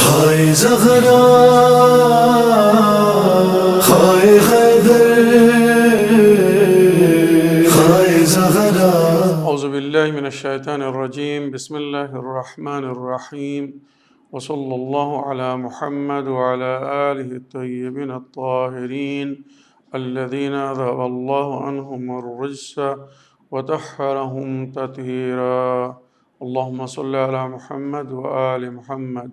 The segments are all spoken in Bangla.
हाय ज़हरा हाय हैदर हाय ज़हरा। औज़ु बिल्लाहि मिनश्शैतानिर्रजीम बिस्मिल्लाहिर्रहमानिर्रहीम वसल्लल्लाहु अला मुहम्मद व अला आलिहि त्तय्यिबीन अत्ताहिरीन अल्लज़ीना अज़हबल्लाहु अन्हुमुर रिज्स व तह्हरहुम तत्हीरा। अल्लाहुम्मा सल्लि अला मुहम्मद व आलि मुहम्मद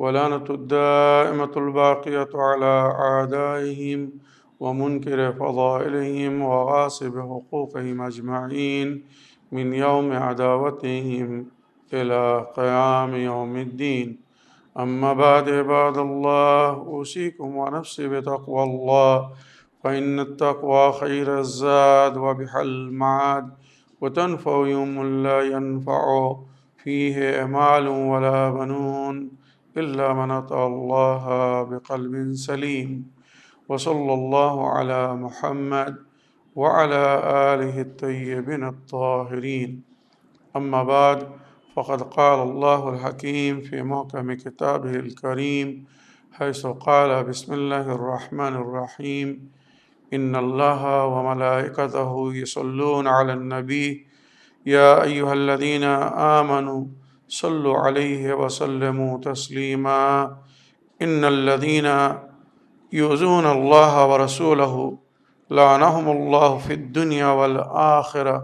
व लानतुद दाइमतुल बाक़ियतु अला आदाइहिम व मुनकिर फ़ज़ाइलिहिम व गासिब हुक़ूक़िहिम अजमईन मिन यौम अदावतिहिम इला क़याम यौमिद्दीन। अम्मा बाद इबादल्लाह ऊसीकुम व नफ्सी बितक़्वल्लाह फ़इन्नत-तक़वा ख़ैरुज़्ज़ाद व बिहल मआद व तनफ़उ यौमन ला यनफ़उ फ़ीहि मालुन व ला बनून इल्ला मन अतल्लाह बिक़ल्बिन सलीम। वसल्लल्लाहु अला मुहम्मद व अला आलिहि त्तय्यिबीन अत्ताहिरीन। अम्मा बाद फ़क़द क़ाल अल्लाहुल हकीम फ़ी मुहकम किताबिहिल करीम हैसु क़ाल बिस्मिल्लाहिर रहमानिर रहीम इन्नल्लाह व मलाइकतहु युसल्लूना अलन नबी या अय्युहल्लज़ीना आमनू सल्लु अलैहि व सल्लिमू तस्लीमा। इन्नल्लज़ीना युज़ूना अल्लाह व रसूलहु लअनहुमुल्लाहु फ़िद्दुनिया वल आख़िरह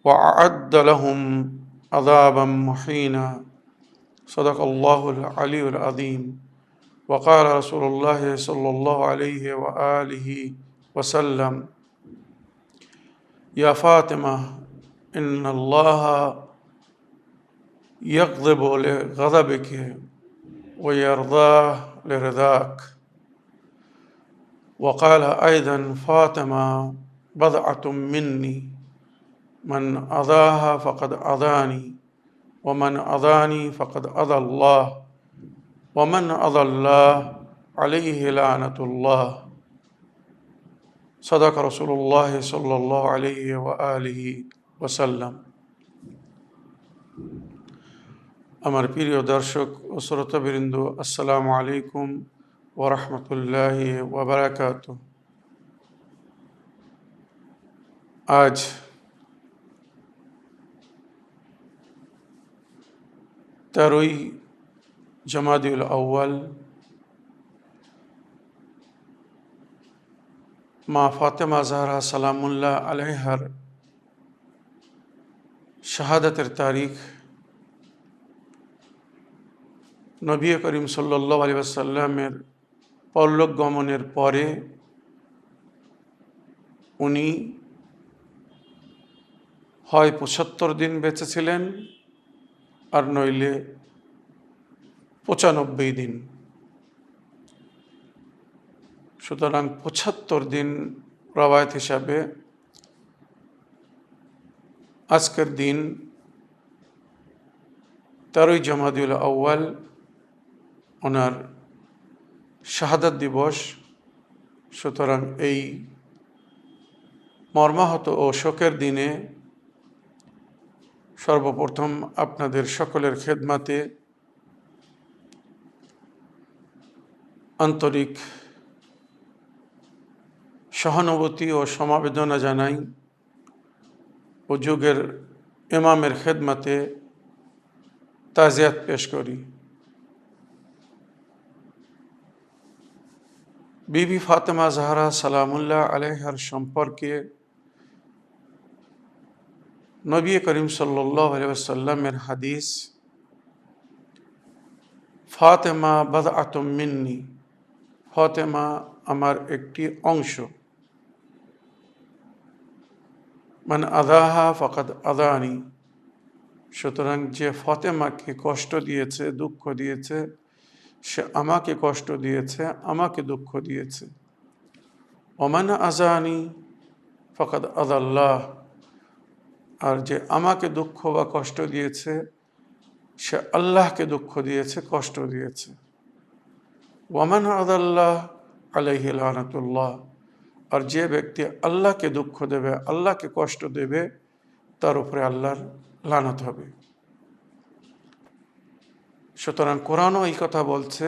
व अअद्द लहुम अज़ाबन मुहीना। सदक़ल्लाहुल अलीयुल अज़ीम। व क़ाल रसूलुल्लाह सल्लल्लाहु अलैहि व आलिहि वसल्लम या फ़ातिमा इन्नल्लाह यग़ज़िबु लिग़ज़बिक व यरज़ा लिरज़ाक। व क़ाल अयज़न फ़ातिमा बज़अतुम मिन्नी मन अज़ाहा फ़क़द अज़ानी व मन अज़ानी फ़क़द अज़ल्लाह व मन अज़ल्लाह अलैहि लानतुल्लाह। सदक़ रसूलुल्लाह सल्लल्लाहु अलैहि व आलिहि वसल्लम। আমার প্রিয় দর্শক ও শ্রোতাবৃন্দ, আসসালামু আলাইকুম ওয়া রাহমাতুল্লাহি ওয়া বারাকাতুহু। আজ 13ই জামাদিউল আউয়াল, মা ফাতেমা জাহরা সালামুল্লাহ আলাইহার শাহাদাতের তারিখ। নবী করিম সাল্লাল্লাহু আলাইহি ওয়াসাল্লামের পরলোক গমনের পরে উনি হয় ৭৫ দিন বেঁচে ছিলেন আর নইলে ৯৫ দিন। সুতরাং ৭৫ দিন রওয়ায়াত হিসাবে আজকের দিন 13ই জামাদিউল আউয়াল ওনার শাহাদাত দিবস। সুতরাং এই মর্মাহত ও শোকের দিনে সর্বপ্রথম আপনাদের সকলের খেদমাতে আন্তরিক সহানুভূতি ও সমবেদনা জানাই ও যুগের ইমামের খেদমাতে তাজিয়াত পেশ করি। বিবি ফাতেমা জাহরা সালামুল্লাহ আলাইহার সম্পর্কে নবী করিম সাল্লাল্লাহু আলাইহি ওয়াসাল্লামের হাদিস, ফাতেমা বাদআতুম মিন্নি, ফাতেমা আমার একটি অংশ, মান আযাহা ফাকাদ আযানি। সুতরাং যে ফাতেমাকে কষ্ট দিয়েছে, দুঃখ দিয়েছে, সে আমাকে কষ্ট দিয়েছে, আমাকে দুঃখ দিয়েছে। ওমান আযানি ফাকাদ আযাল্লাহ, আর যে আমাকে দুঃখ বা কষ্ট দিয়েছে সে আল্লাহকে দুঃখ দিয়েছে, কষ্ট দিয়েছে। ওয়ামান আযাল্লাহ আলাইহি লানাতুল্লাহ, আর যে ব্যক্তি আল্লাহকে দুঃখ দেবে, আল্লাহকে কষ্ট দেবে, তার উপরে আল্লাহর লানত হবে। সুতরাং কোরআনও এই কথা বলছে,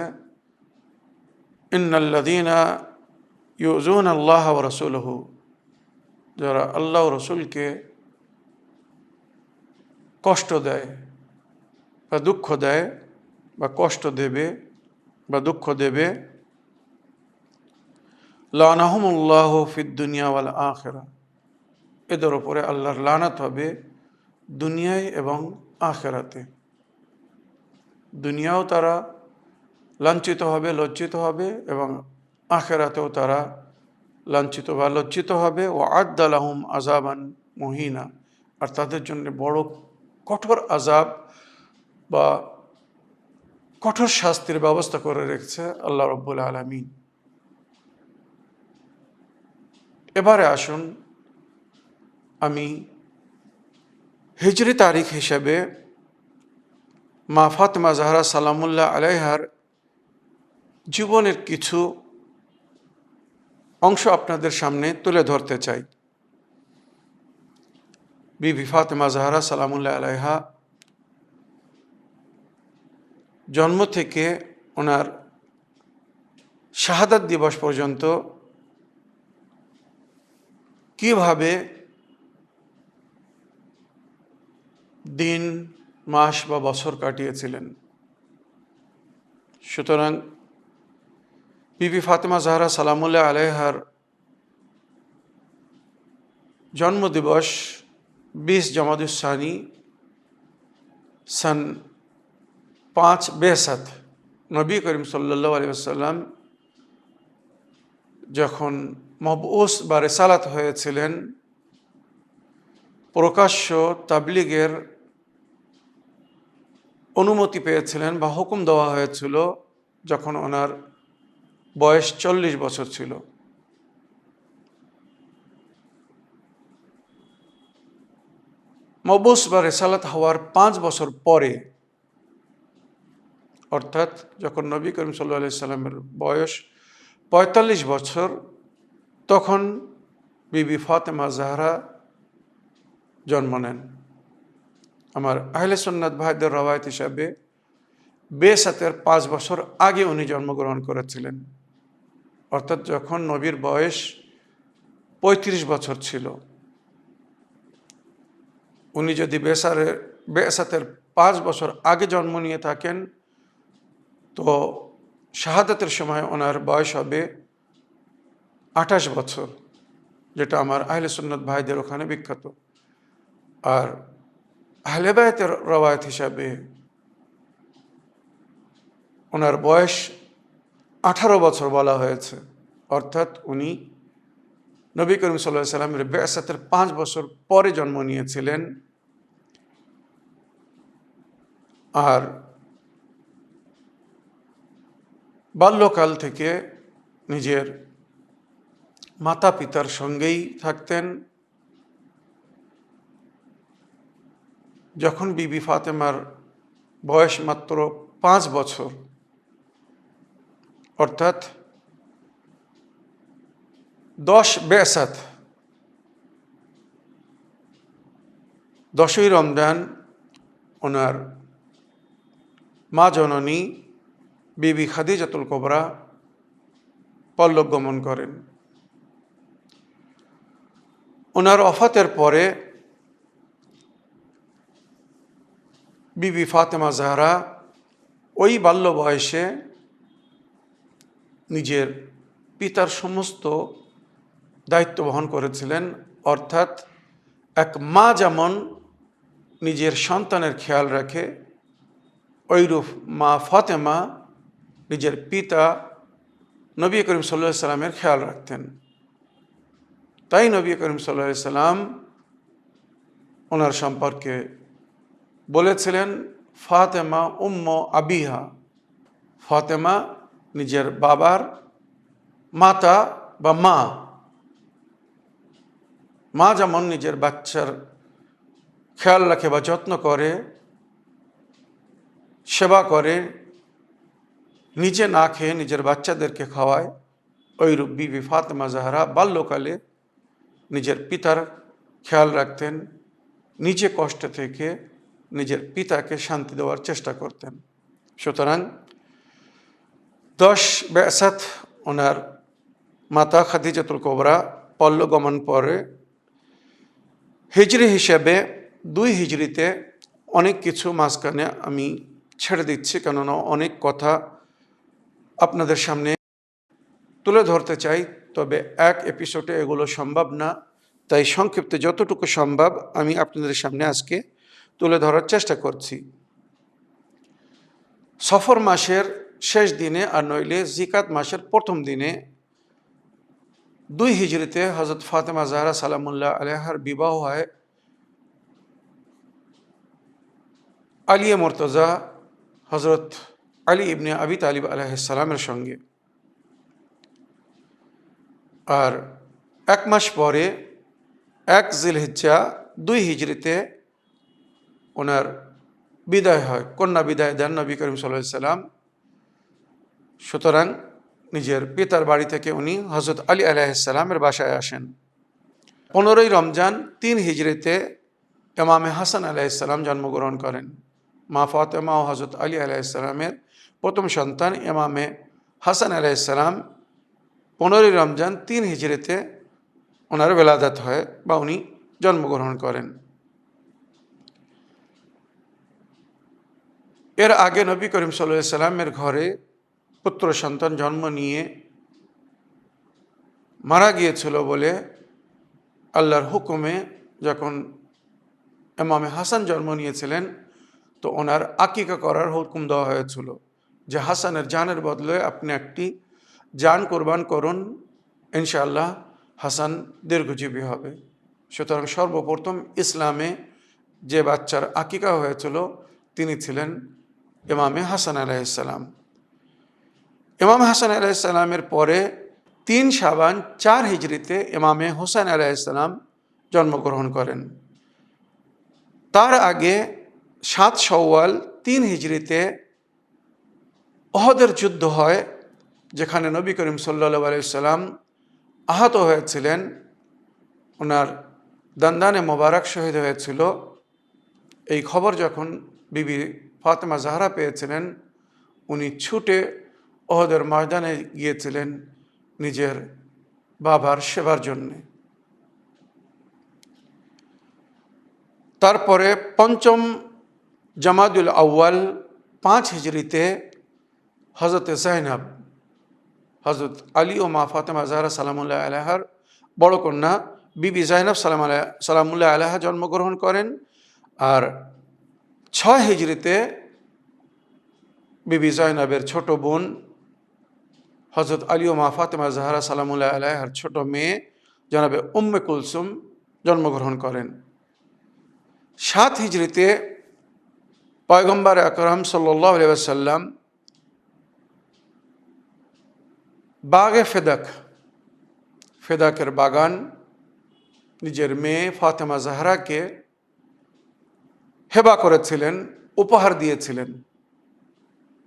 ইন্নাল্লাযীনা ইউযুনা আল্লাহ ওয়া রাসূলহু, যারা আল্লাহ ও রসুলকে কষ্ট দেয় বা দুঃখ দেয় বা কষ্ট দেবে বা দুঃখ দেবে, লানাহুমুল্লাহু ফিদ দুনিয়া ওয়াল আখিরা, এদের ওপরে আল্লাহর লানাত হবে দুনিয়ায় এবং আখিরাতে। দুনিয়াও তারা লাঞ্ছিত হবে, লজ্জিত হবে, এবং আখিরাতেও তারা লাঞ্ছিত বা লজ্জিত হবে। ও আ'দ্দা লাহুম আযাবান মুহিনা, আর তাদের জন্য বড় কঠোর আযাব বা কঠোর শাস্তির ব্যবস্থা করে রেখেছে আল্লাহ রাব্বুল আলামিন। এবারে আসুন আমি হিজরি তারিখ হিসেবে মা ফাতেমা জাহরা সালামুল্লাহ আলাইহার জীবনের কিছু অংশ আপনাদের সামনে তুলে ধরতে চাই। বিবি ফাতেমা জাহরা সালামুল্লাহ আলাইহা জন্ম থেকে ওনার শাহাদাত দিবস পর্যন্ত কিভাবে দিন, মাস বা বছর কাটিয়েছিলেন। সুতরাং বিবি ফাতেমা জাহরা সালামুল্লাহ আলাইহার জন্মদিবস 20 জামাদুস সানি সন 5 বেসাত, নবী করিম সাল্লাল্লাহু আলাইহি ওয়াসাল্লাম যখন মবউস বা রিসালাত হয়েছিলেন, প্রকাশ্য তাবলীগের অনুমতি পেয়েছিলেন বা হুকুম দেওয়া হয়েছিল যখন ওনার বয়স 40 বছর ছিল। মবউস বা রিসালাত হওয়ার 5 বছর পরে, অর্থাৎ যখন নবী করিম সাল্লাল্লাহু আলাইহি সাল্লামের বয়স 45 বছর, তখন বিবি ফাতেমা জাহরা জন্ম নেন। আমার আহলে সুন্নাত ভাইদের রওয়ায়াত হিসাবে বেসাতের 5 বছর আগে উনি জন্মগ্রহণ করেছিলেন, অর্থাৎ যখন নবীর বয়স 35 বছর ছিল। উনি যদি বেসাতের 5 বছর আগে জন্ম নিয়ে থাকেন, তো শাহাদাতের সময় ওনার বয়স হবে 28 বছর, যেটা আমার আহলে সুন্নাত ভাইদের ওখানে বিখ্যাত। আর আহলে বায়তের রওয়ায়াত হিসাবে ওনার বয়স 18 বছর বলা হয়েছে, অর্থাৎ উনি নবী করিম সাল্লাল্লাহু আলাইহি সাল্লামের বিআসাতের 5 বছর পরে জন্ম নিয়েছিলেন। আর বাল্যকাল থেকে নিজের মাতা পিতার সঙ্গেই থাকতেন। যখন বিবি ফাতেমার বয়স মাত্র 5 বছর, অর্থাৎ 10 বেসাত, 10ই রমজান ওনার মা জননী বিবি খাদিজাতুল কুবরা পরলোক গমন করেন। ওনার ওফাতের পরে বিবি ফাতেমা জাহরা ওই বাল্য বয়সে নিজের পিতার সমস্ত দায়িত্ব বহন করেছিলেন, অর্থাৎ এক মা যেমন নিজের সন্তানের খেয়াল রাখে, ওইরূপ মা ফাতেমা নিজের পিতা নবী করিম সাল্লাল্লাহু আলাইহি সাল্লামের খেয়াল রাখতেন। তাই নবী করিম সাল্লাল্লাহু আলাইহি সাল্লাম ওনার সম্পর্কে বলেছিলেন, ফাতেমা উম্ম আবিহা, ফাতেমা নিজের বাবার মাতা বা মা। মা যেমন নিজের বাচ্চার খেয়াল রাখে বা যত্ন করে, সেবা করে, নিজে না খেয়ে নিজের বাচ্চাদেরকে খাওয়ায়, ওইরূপ বিবি ফাতেমা জাহরা বাল্যকালে নিজের পিতার খেয়াল রাখতেন, নিজে কষ্ট থেকে নিজের পিতাকে শান্তি দেওয়ার চেষ্টা করতেন। সুতরাং 10 বেসাত ওনার মাতা খাদিজাতুল কোবরা পল্লগমন পরে হিজরি হিসেবে 2 হিজরিতে অনেক কিছু মাঝখানে আমি ছেড়ে দিচ্ছি, কেননা অনেক কথা আপনাদের সামনে তুলে ধরতে চাই, তবে এক এপিসোডে এগুলো সম্ভব না। তাই সংক্ষিপ্তে যতটুকু সম্ভব আমি আপনাদের সামনে আজকে তুলে ধরার চেষ্টা করছি। সফর মাসের শেষ দিনে আর নইলে জিকাত মাসের প্রথম দিনে 2 হিজরিতে হযরত ফাতেমা জাহরা সালামুল্লাহ আলাইহার বিবাহ হয় আলী মুর্তজা হযরত আলী ইবনে আবি তালিব আলাইহিস সালামের সঙ্গে। আর 1 মাস পরে 1 জিলহিজ্জা 2 হিজরিতে ওনার বিদায় হয়, কন্যা বিদায় দেন নবী করিম সাল্লাল্লাহু আলাইহি সাল্লাম। সুতরাং নিজের পিতার বাড়ি থেকে উনি হযরত আলী আলাইহিস সালামের বাসায় আসেন। 15ই রমজান 3 হিজরিতে ইমামে হাসান আলাইহিস সালাম জন্মগ্রহণ করেন। মা ফাতেমা ও হযরত আলী আলাইহিস সালামের প্রথম সন্তান ইমামে হাসান আলাইহিস সালাম 15ই রমজান 3 হিজরিতে ওনার বেলাদাত হয় বা উনি জন্মগ্রহণ করেন। এর আগে নবী করিম সাল্লাল্লাহু আলাইহি সাল্লামের ঘরে পুত্র সন্তান জন্ম নিয়ে মারা গিয়েছিল বলে আল্লাহর হুকুমে যখন ইমামে হাসান জন্ম নিয়েছিলেন তো ওনার আকিকা করার হুকুম দেওয়া হয়েছিল যে হাসানের জানের বদলে আপনি একটি জান কোরবান করুন, ইনশাআল্লাহ হাসান দীর্ঘজীবী হবে। সুতরাং সর্বপ্রথম ইসলামে যে বাচ্চার আকিকা হয়েছিল তিনি ছিলেন ইমামে হাসান আলাইহিস সালাম। ইমাম হাসান আলাইহিস সালামের পরে 3 শাবান 4 হিজরিতে ইমামে হুসাইন আলাইহিস সালাম জন্মগ্রহণ করেন। তার আগে 7 শাওয়াল 3 হিজরিতে উহুদের যুদ্ধ হয়, যেখানে নবী করিম সাল্লাল্লাহু আলাইহি সাল্লাম আহত হয়েছিলেন, ওনার দন্দানে মোবারক শহীদ হয়েছিল। এই খবর যখন বিবি ফাতেমা জাহরা পেয়েছিলেন, উনি ছুটে উহুদের ময়দানে গিয়েছিলেন নিজের বাবার সেবার জন্যে। তারপরে 5ম জামাদুল আউয়াল 5 হিজরিতে হযরত যায়নাব হযরত আলী ও মা ফাতেমা জাহরা সালামুল্লাহ আলাইহার বড় কন্যা বিবি যায়নাব সালামুল্লাহ আলাইহা জন্মগ্রহণ করেন। আর 6 হিজরিতে বিবি যায়নাবের ছোট বোন হযরত আলী ও মা ফাতেমা জাহরা সালামুল্লাহ আলাইহার ছোট মেয়ে জনাবে উম্মে কুলসুম জন্মগ্রহণ করেন। 7 হিজরিতে পয়গম্বর আকরাম সাল্লাল্লাহু আলাইহি ওয়াসাল্লাম বাগে ফেদাকের বাগান নিজের মেয়ে ফাতেমা জাহরাকে হেবা করেছিলেন, উপহার দিয়েছিলেন।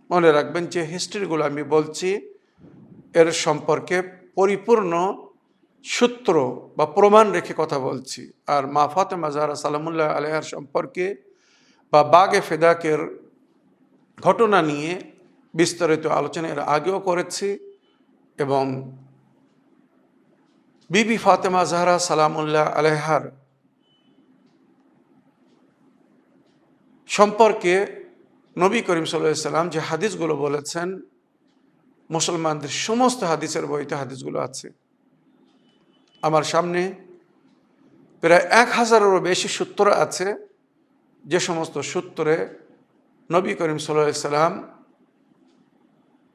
মনে রাখবেন যে হিস্ট্রিগুলো আমি বলছি এর সম্পর্কে পরিপূর্ণ সূত্র বা প্রমাণ রেখে কথা বলছি। আর মা ফাতেমা জাহরা সালামুল্লাহ আলাইহার সম্পর্কে বা বাগে ফেদাকের ঘটনা নিয়ে বিস্তারিত আলোচনা এর আগেও করেছি, এবং বিবি ফাতেমা জাহরা সালামুল্লাহ আলাইহার সম্পর্কে নবী করিম সাল্লাল্লাহু আলাইহি সাল্লাম যে হাদিসগুলো বলেছেন, মুসলমানদের সমস্ত হাদিসের বইতে হাদিসগুলো আছে। আমার সামনে প্রায় 1000-এরও বেশি সূত্র আছে, যে সমস্ত সূত্রে নবী করিম সাল্লাল্লাহু আলাইহি সাল্লাম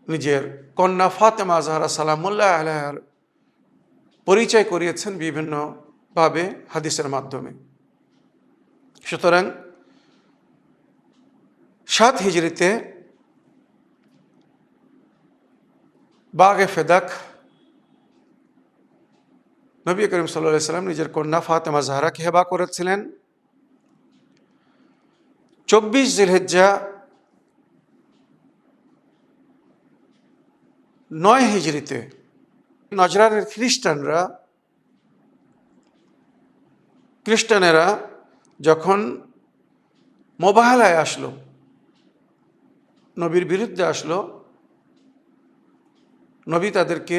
নিজের কন্যা ফাতেমা জাহরা সালামুল্লাহ আলাইহার পরিচয় করিয়েছেন বিভিন্নভাবে হাদিসের মাধ্যমে। সুতরাং 7 হিজরিতে বাগে ফেদাক নবী করিম সাল্লাল্লাহু আলাইহি সাল্লাম নিজের কন্যা ফাতেমা জাহরাকে হেবা করেছিলেন। 24 জিলহিজ্জা 9 হিজরিতে নজরানের খ্রিস্টানেরা যখন মোবাহেলায় আসলো, নবীর বিরুদ্ধে আসলো, নবী তাদেরকে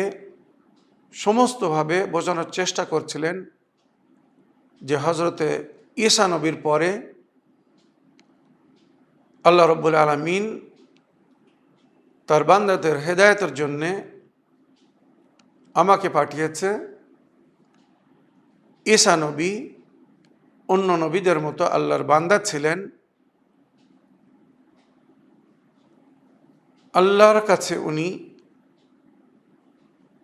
সমস্তভাবে বোঝানোর চেষ্টা করছিলেন যে হজরতে ঈসা নবীর পরে আল্লাহ রব্বুল আলামিন তার বান্দাদের হেদায়েতের জন্যে আমাকে পাঠিয়েছে। ঈসা নবী অন্য নবীদের মতো আল্লাহর বান্দা ছিলেন। আল্লাহর কাছে উনি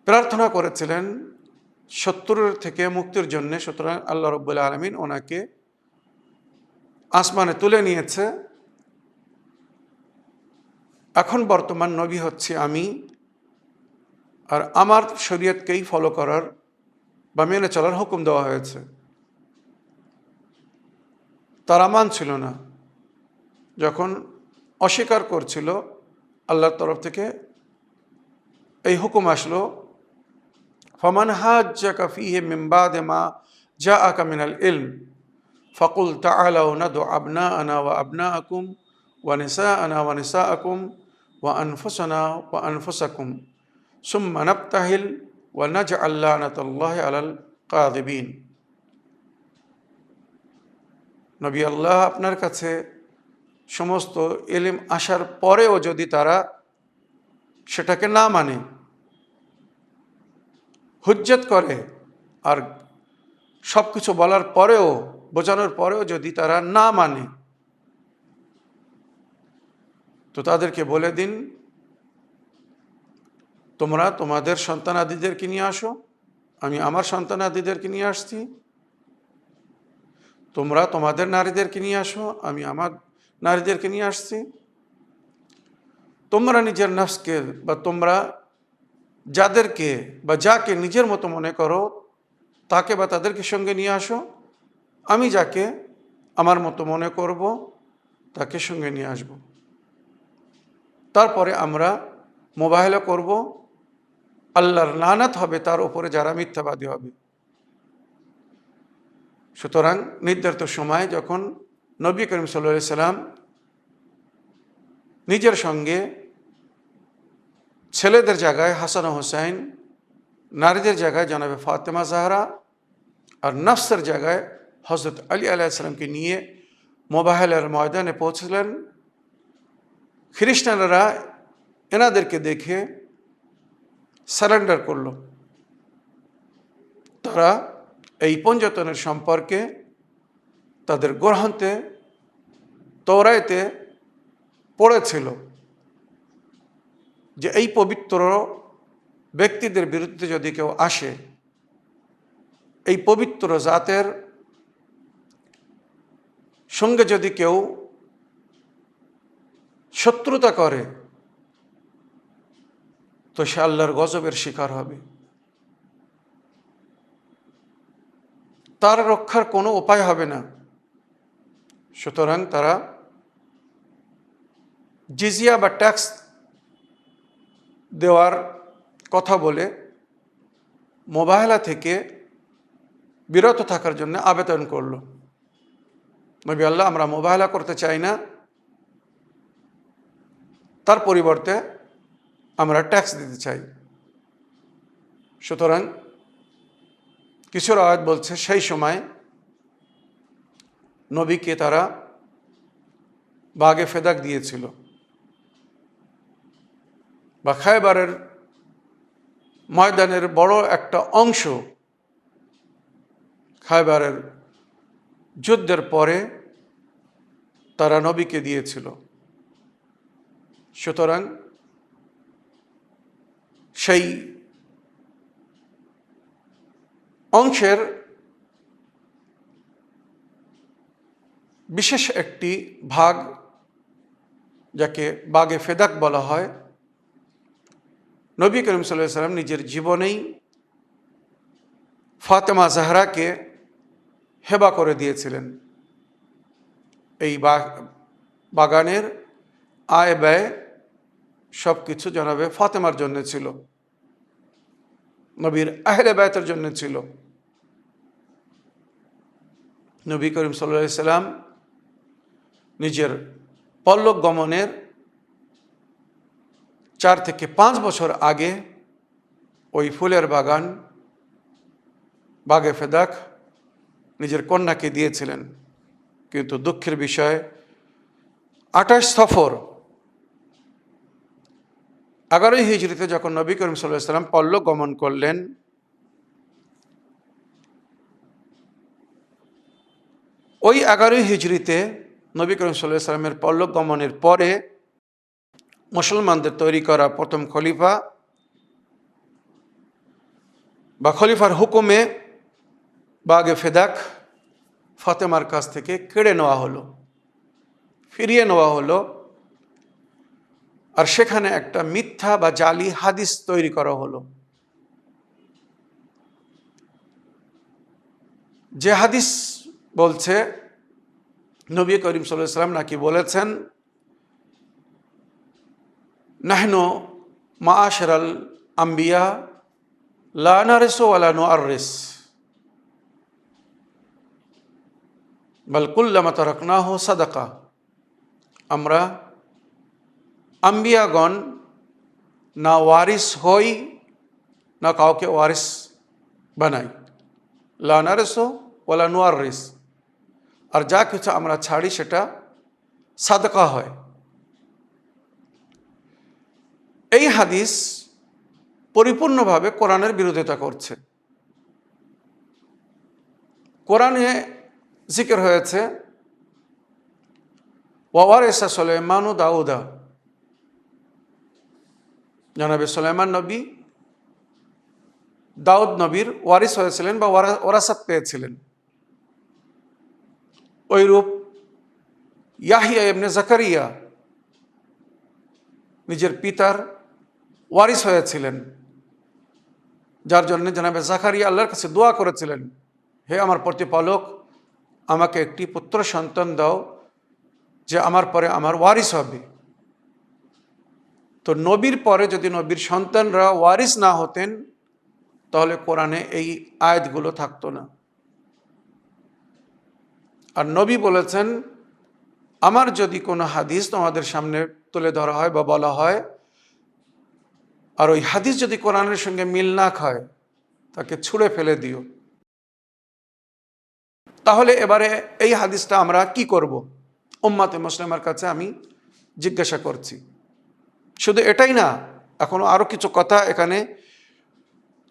প্রার্থনা করেছিলেন শত্রুর থেকে মুক্তির জন্য। সুতরাং আল্লাহ রব্বুল আলামিন ওনাকে আসমানে তুলে নিয়েছে। এখন বর্তমান নবী হচ্ছে আমি, আর আমার শরীয়তকেই ফলো করার বা মেনে চলার হুকুম দেওয়া হয়েছে। তারা মানছিল না, যখন অস্বীকার করছিল আল্লাহর তরফ থেকে এই হুকুম আসলো, ফামান হাজ্জাকা ফীহি মিন বাদি মা জাআকা মিনাল ইলম ফাকুল তাআলাউ নাদউ আবনাআনা ওয়া আবনাআকুম ওয়া নিসাআনা ওয়া নিসাআকুম ওয়া আনফুসানা ওয়া আনফুসাকুম সুম্মা নাবতাহিল ওয়া নাজআল লানাতাল্লাহি আলাল কাযিবিন। নবী, আল্লাহ আপনার কাছে সমস্ত ইলম আসার পরেও যদি তারা সেটাকে না মানে, হুজ্জত করে, আর সব কিছু বলার পরেও, বোঝানোর পরেও যদি তারা না মানে, তো তাদেরকে বলে দিন তোমরা তোমাদের সন্তানাদিদেরকে নিয়ে আসো, আমি আমার সন্তানাদিদেরকে নিয়ে আসছি। তোমরা তোমাদের নারীদেরকে নিয়ে আসো, আমি আমার নারীদেরকে নিয়ে আসছি। তোমরা নিজের নফসকে বা তোমরা যাদেরকে বা যাকে নিজের মতো মনে করো তাকে বা তাদেরকে সঙ্গে নিয়ে আসো। আমি যাকে আমার মতো মনে করব তাকে সঙ্গে নিয়ে আসব। তারপরে আমরা মোবাহেলা করব। আল্লাহর লানাত হবে তার উপরে যারা মিথ্যাবাদী হবে। সুতরাং নির্ধারিত সময় যখন নবী করিম সাল্লাল্লাহু আলাইহি সাল্লাম নিজের সঙ্গে ছেলেদের জায়গায় হাসান ও হুসাইন, নারীদের জায়গায় জনাবে ফাতেমা জাহরা, আর নফসের জায়গায় হজরত আলী আলাইহিস সালামকে নিয়ে মোবাহেলার ময়দানে পৌঁছলেন, খ্রিস্টানরা এনাদেরকে দেখে সারেন্ডার করল। তারা এই পঞ্জতনের সম্পর্কে তাদের গ্রন্থে তওরাতে পড়েছিল যে এই পবিত্র ব্যক্তিদের বিরুদ্ধে যদি কেউ আসে, এই পবিত্র জাতের সঙ্গে যদি কেউ শত্রুতা করে, তো সে আল্লাহর গজবের শিকার হবে। তার রক্ষার কোনো উপায় হবে না। সুতরাং তারা জিজিয়া বা ট্যাক্স দেওয়ার কথা বলে মোবাহেলা থেকে বিরত থাকার জন্য আবেদন করল। নবী, আল্লাহ, আমরা মোবাহেলা করতে চাই না, তার পরিবর্তে আমরা ট্যাক্স দিতে চাই। সুতরাং কিছু রাওয়াত বলছে সেই সময় নবীকে তারা বাগে ফেদাক দিয়েছিল, বা খায়বারের ময়দানের বড় একটা অংশ খায়বারের যুদ্ধের পরে তারা নবীকে দিয়েছিল। সুতরাং সেই অংশের বিশেষ একটি ভাগ, যাকে বাগে ফেদাক বলা হয়, নবী করিম সাল্লাল্লাহু আলাইহি ওয়াসাল্লাম নিজের জীবনেই ফাতেমা জাহরাকে হেবা করে দিয়েছিলেন। এই বাগানের আয় ব্যয় সব কিছু জনাবে ফাতেমার জন্য ছিল, নবীর আহলে বায়তের জন্য ছিল। নবী করিম সাল্লাল্লাহু আলাইহি ওয়াসাল্লাম নিজের পরলোক গমনের 4 থেকে 5 বছর আগে ওই ফুলের বাগান বাগে ফেদাক নিজের কন্যাকে দিয়েছিলেন। কিন্তু দুঃখের বিষয় 28 সফর 11 হিজরিতে যখন নবী করিম সাল্লাল্লাহু আলাইহি ওয়াসাল্লাম পরলোক গমন করলেন, ওই 11 হিজরিতে নবী করিম সাল্লাল্লাহু আলাইহি ওয়াসাল্লামের পরলোক গমনের পরে মুসলমানদের তৈরি করা প্রথম খলিফা বা খলিফার হুকুমে বাগে ফেদাক ফাতেমার কাছ থেকে কেড়ে নেওয়া হলো, ফিরিয়ে নেওয়া হলো। আর সেখানে একটা মিথ্যা বা জালি হাদিস তৈরি করা হলো, যে হাদিস বলছে নবী করিম সাল্লাল্লাহু আলাইহি ওয়াসাল্লাম নাকি বলেছেন, নাহনু মাআশারাল আম্বিয়া লা নারিসু ওয়ালা নুআররিস বাল কুল্লামা তারাকনাহু সাদাকা। আমরা আম্বিয়াগণ না ওয়ারিস হই, না কাউকে ওয়ারিস বানাই। লা নারিসু ওয়ালা নুআররিস, আর যা কিছু আমরা ছাড়ি সেটা সাদকা হয়। এই হাদিস পরিপূর্ণভাবে কোরআনের বিরোধিতা করছে। কোরআনে জিকির হয়েছে ওয়ারিসা সুলাইমানু দাউদা, জনাবে সুলাইমান নবী দাউদ নবীর ওয়ারিস হয়েছিলেন বা ওরাসাত পেয়েছিলেন। ওইরূপ ইয়াহিয়া ইবনে জাকারিয়া নিজের পিতার ওয়ারিস হয়েছিলেন, যার জন্য জনাবে জাকারিয়া আল্লাহর কাছে দোয়া করেছিলেন, হে আমার প্রতিপালক, আমাকে একটি পুত্র সন্তান দাও যে আমার পরে আমার ওয়ারিস হবে। তো নবীর পরে যদি নবীর সন্তানরা ওয়ারিস না হতেন, তাহলে কোরআনে এই আয়াতগুলো থাকতো না। আর নবী বলেছেন, আমার যদি কোনো হাদিস তোমাদের সামনে তুলে ধরা হয় বা বলা হয়, আর ওই হাদিস যদি কোরআনের সঙ্গে মিল না খায়, তাকে ছুঁড়ে ফেলে দিও। তাহলে এবারে এই হাদিসটা আমরা কি করব? উম্মাতে মুসলিমার কাছে আমি জিজ্ঞাসা করছি। শুধু এটাই না, এখনো আরো কিছু কথা এখানে,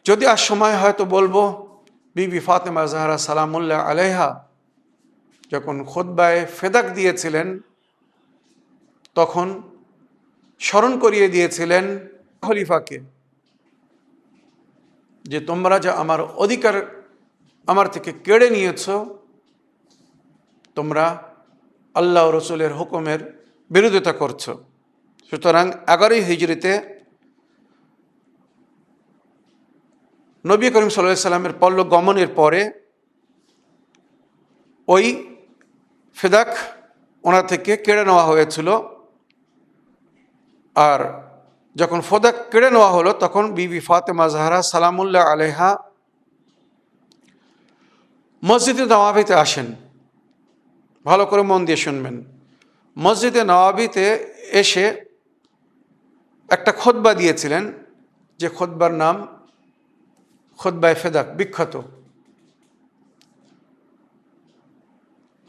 যদি আর সময় হয় তো বলবো। বিবি ফাতেমা জাহরা সালামুল্লাহ আলাইহা যখন খুতবায়ে ফেদাক দিয়েছিলেন, তখন স্মরণ করিয়ে দিয়েছিলেন খলিফাকে যে তোমরা যা আমার অধিকার আমার থেকে কেড়ে নিয়েছ, তোমরা আল্লাহ রসুলের হুকুমের বিরোধিতা করছো। সুতরাং 11 হিজরিতে নবী করিম সাল্লাল্লাহু আলাইহি সাল্লামের পরলোক গমনের পরে ওই ফেদাক ওনার থেকে কেড়ে নেওয়া হয়েছিল। আর যখন ফেদাক কেড়ে নেওয়া হলো, তখন বিবি ফাতেমা জাহরা সালামুল্লাহ আলাইহা মসজিদে নওয়াবিতে আসেন। ভালো করে মন দিয়ে শুনবেন। মসজিদে নওয়াবিতে এসে একটা খুতবা দিয়েছিলেন, যে খুতবার নাম খুতবায়ে ফেদাক, বিখ্যাত।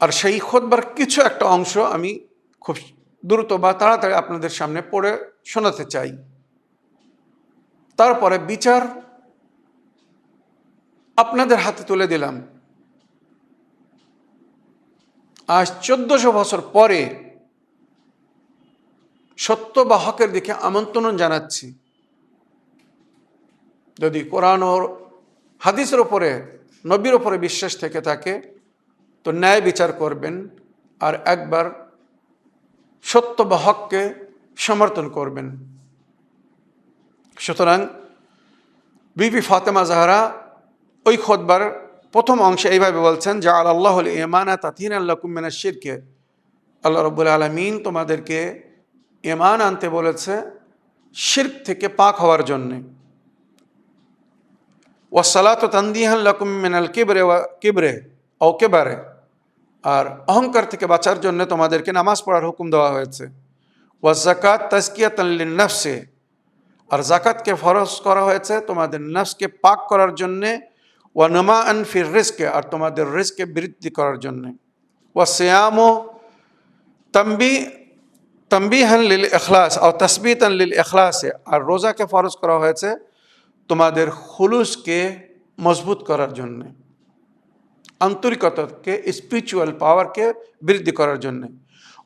আর সেই খুতবার কিছু একটা অংশ আমি খুব দ্রুত বা তাড়াতাড়ি আপনাদের সামনে পড়ে শোনাতে চাই। তারপরে বিচার আপনাদের হাতে তুলে দিলাম। আজ 1400 বছর পরে সত্য বা হকের দিকে আমন্ত্রণ জানাচ্ছি। যদি কোরআন ও হাদিসের ওপরে, নবীর ওপরে বিশ্বাস থেকে থাকে, তো ন্যায় বিচার করবেন আর একবার সত্য বা হককে সমর্থন করবেন। সুতরাং বিবি ফাতেমা জাহরা ওই খুতবার প্রথম অংশে এইভাবে বলছেন, যে আল্লাহুল ঈমানা তাতিনাল লাকুম মিনাশ শিরকে, আল্লাহ রাব্বুল আলামিন তোমাদেরকে ঈমান আনতে বলেছে শিরক থেকে পাক হওয়ার জন্যে। ওয়াসসালাতু তানদিহান লাকুম মিনাল কিবরে ও কিবারে, আর অহংকার থেকে বাঁচার জন্য তোমাদেরকে নামাজ পড়ার হুকুম দেওয়া হয়েছে। ওয়াজ যাকাত তাজকিয়াতান লিন নাফসে, আর জাকাতকে ফরজ করা হয়েছে তোমাদের নফসকে পাক করার জন্যে, ওয়া নমাআন ফির রিজকে, আর তোমাদের রিজকে বৃদ্ধি করার জন্যে, ওয়া সিয়ামু তম্বিহান লিল ইখলাস আর তসবিতান লিল ইখলাসে, আর রোজাকে ফরজ করা হয়েছে তোমাদের খুলুসকে মজবুত করার জন্যে, আন্তরিকতাকে, স্পিরিচুয়াল পাওয়ারকে বৃদ্ধি করার জন্যে,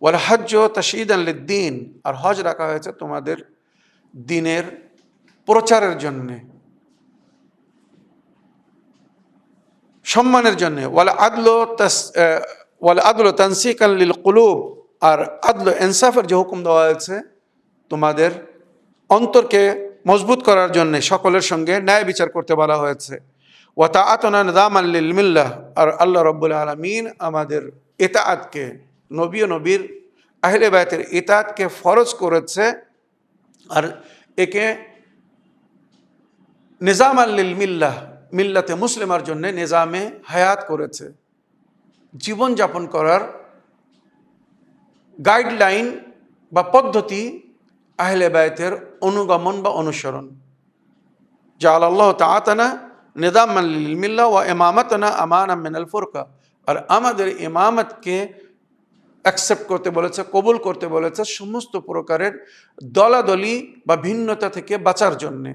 ওয়াল হজ্জ তাশয়ীদান লিদ্দীন, আর হজ রাখা হয়েছে তোমাদের দিনের প্রচারের জন্যে, সম্মানের জন্যে, ওয়াল আদল তানসিকান লিল কুলুব, আর আদল ইনসাফের যে হুকুম দেওয়া হয়েছে তোমাদের অন্তরকে মজবুত করার জন্যে, সকলের সঙ্গে ন্যায় বিচার করতে বলা হয়েছে, ওয়া তাআতুনা নিযামান লিল মিল্লাহ, আর আল্লাহ রাব্বুল আলামিন আমাদের ইতাআতকে, নবী ও নবীর আহলে বায়তের ইতাআতকে ফরজ করেছে, আর একে নিজামান লিল মিল্লাহ, মিল্লাতে মুসলিমার জন্য নিজামে হায়াত করেছে, জীবনযাপন করার গাইডলাইন বা পদ্ধতি আহলে বায়তের অনুগমন বা অনুসরণ। জাআলাল্লাহু তাআলা নিজামান লিল মিল্লাহ ওয়া ইমামাতানা আমানাম মিনাল ফুরকা, আর আমাদের ইমামতকে অ্যাকসেপ্ট করতে বলেছে, কবুল করতে বলেছে সমস্ত প্রকারের দলাদলি বা ভিন্নতা থেকে বাঁচার জন্যে।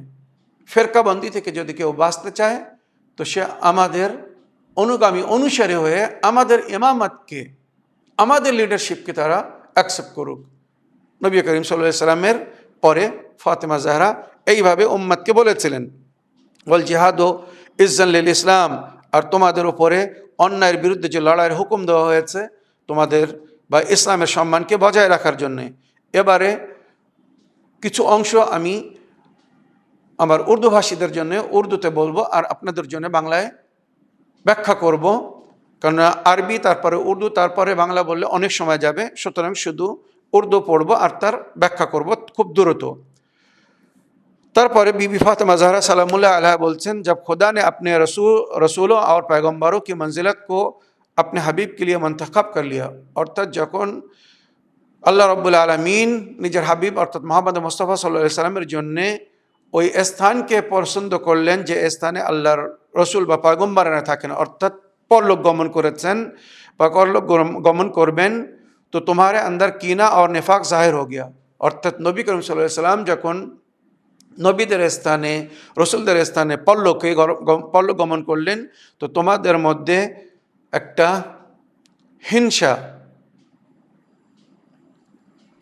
ফেরকাবন্দি থেকে যদি কেউ বাঁচতে চায় তো সে আমাদের অনুগামী, অনুসারী হয়ে আমাদের ইমামতকে, আমাদের লিডারশিপকে তারা অ্যাকসেপ্ট করুক। নবী করিম সাল্লাল্লাহু আলাইহি সাল্লামের পরে ফাতেমা জাহরা এইভাবে উম্মতকে বলেছিলেন, ওয়াল জিহাদু ইজ্জান লিল ইসলাম, আর তোমাদের উপরে অন্যায়ের বিরুদ্ধে যে লড়াইয়ের হুকুম দেওয়া হয়েছে তোমাদের বা ইসলামের সম্মানকে বজায় রাখার জন্যে। এবারে কিছু অংশ আমি আমার উর্দুভাষীদের জন্য উর্দুতে বলবো, আর আপনাদের জন্য বাংলায় ব্যাখ্যা করব, কারণ আরবি তারপরে উর্দু তারপরে বাংলা বললে অনেক সময় যাবে, সুতরাং শুধু উর্দু পড়বো আর তার ব্যাখ্যা করব খুব দ্রুত। তারপরে बीबी फातिमा ज़हरा सलामुल्लाह अलैहा बोलছেন, जब खुदा ने अपने रसूलों और पैगम्बरों की मंजिलत को अपने हबीब के लिए मंतखब कर लिया, অর্থাৎ যখন আল্লাহ রাব্বুল আলামিন নিজের হাবিব অর্থাৎ মুহাম্মদ মুস্তাফা সাল্লাল্লাহু আলাইহি সাল্লামের জন্যে ওই স্থানকে পছন্দ করলেন যে স্থানে আল্লাহর রসুল বা পয়গম্বরেরা থাকেন, অর্থাৎ পরলোক গমন করেছেন বা পরলোক গমন করবেন, তো তোমারে अंदर कीना और निफाक जाहिर हो गया। অর্থাৎ নবী করিম সাল্লাল্লাহু আলাইহি সাল্লাম যখন নবীদের স্থানে, রসুলদের স্থানে পরলোক গমন করলেন, তো তোমাদের মধ্যে একটা হিংসা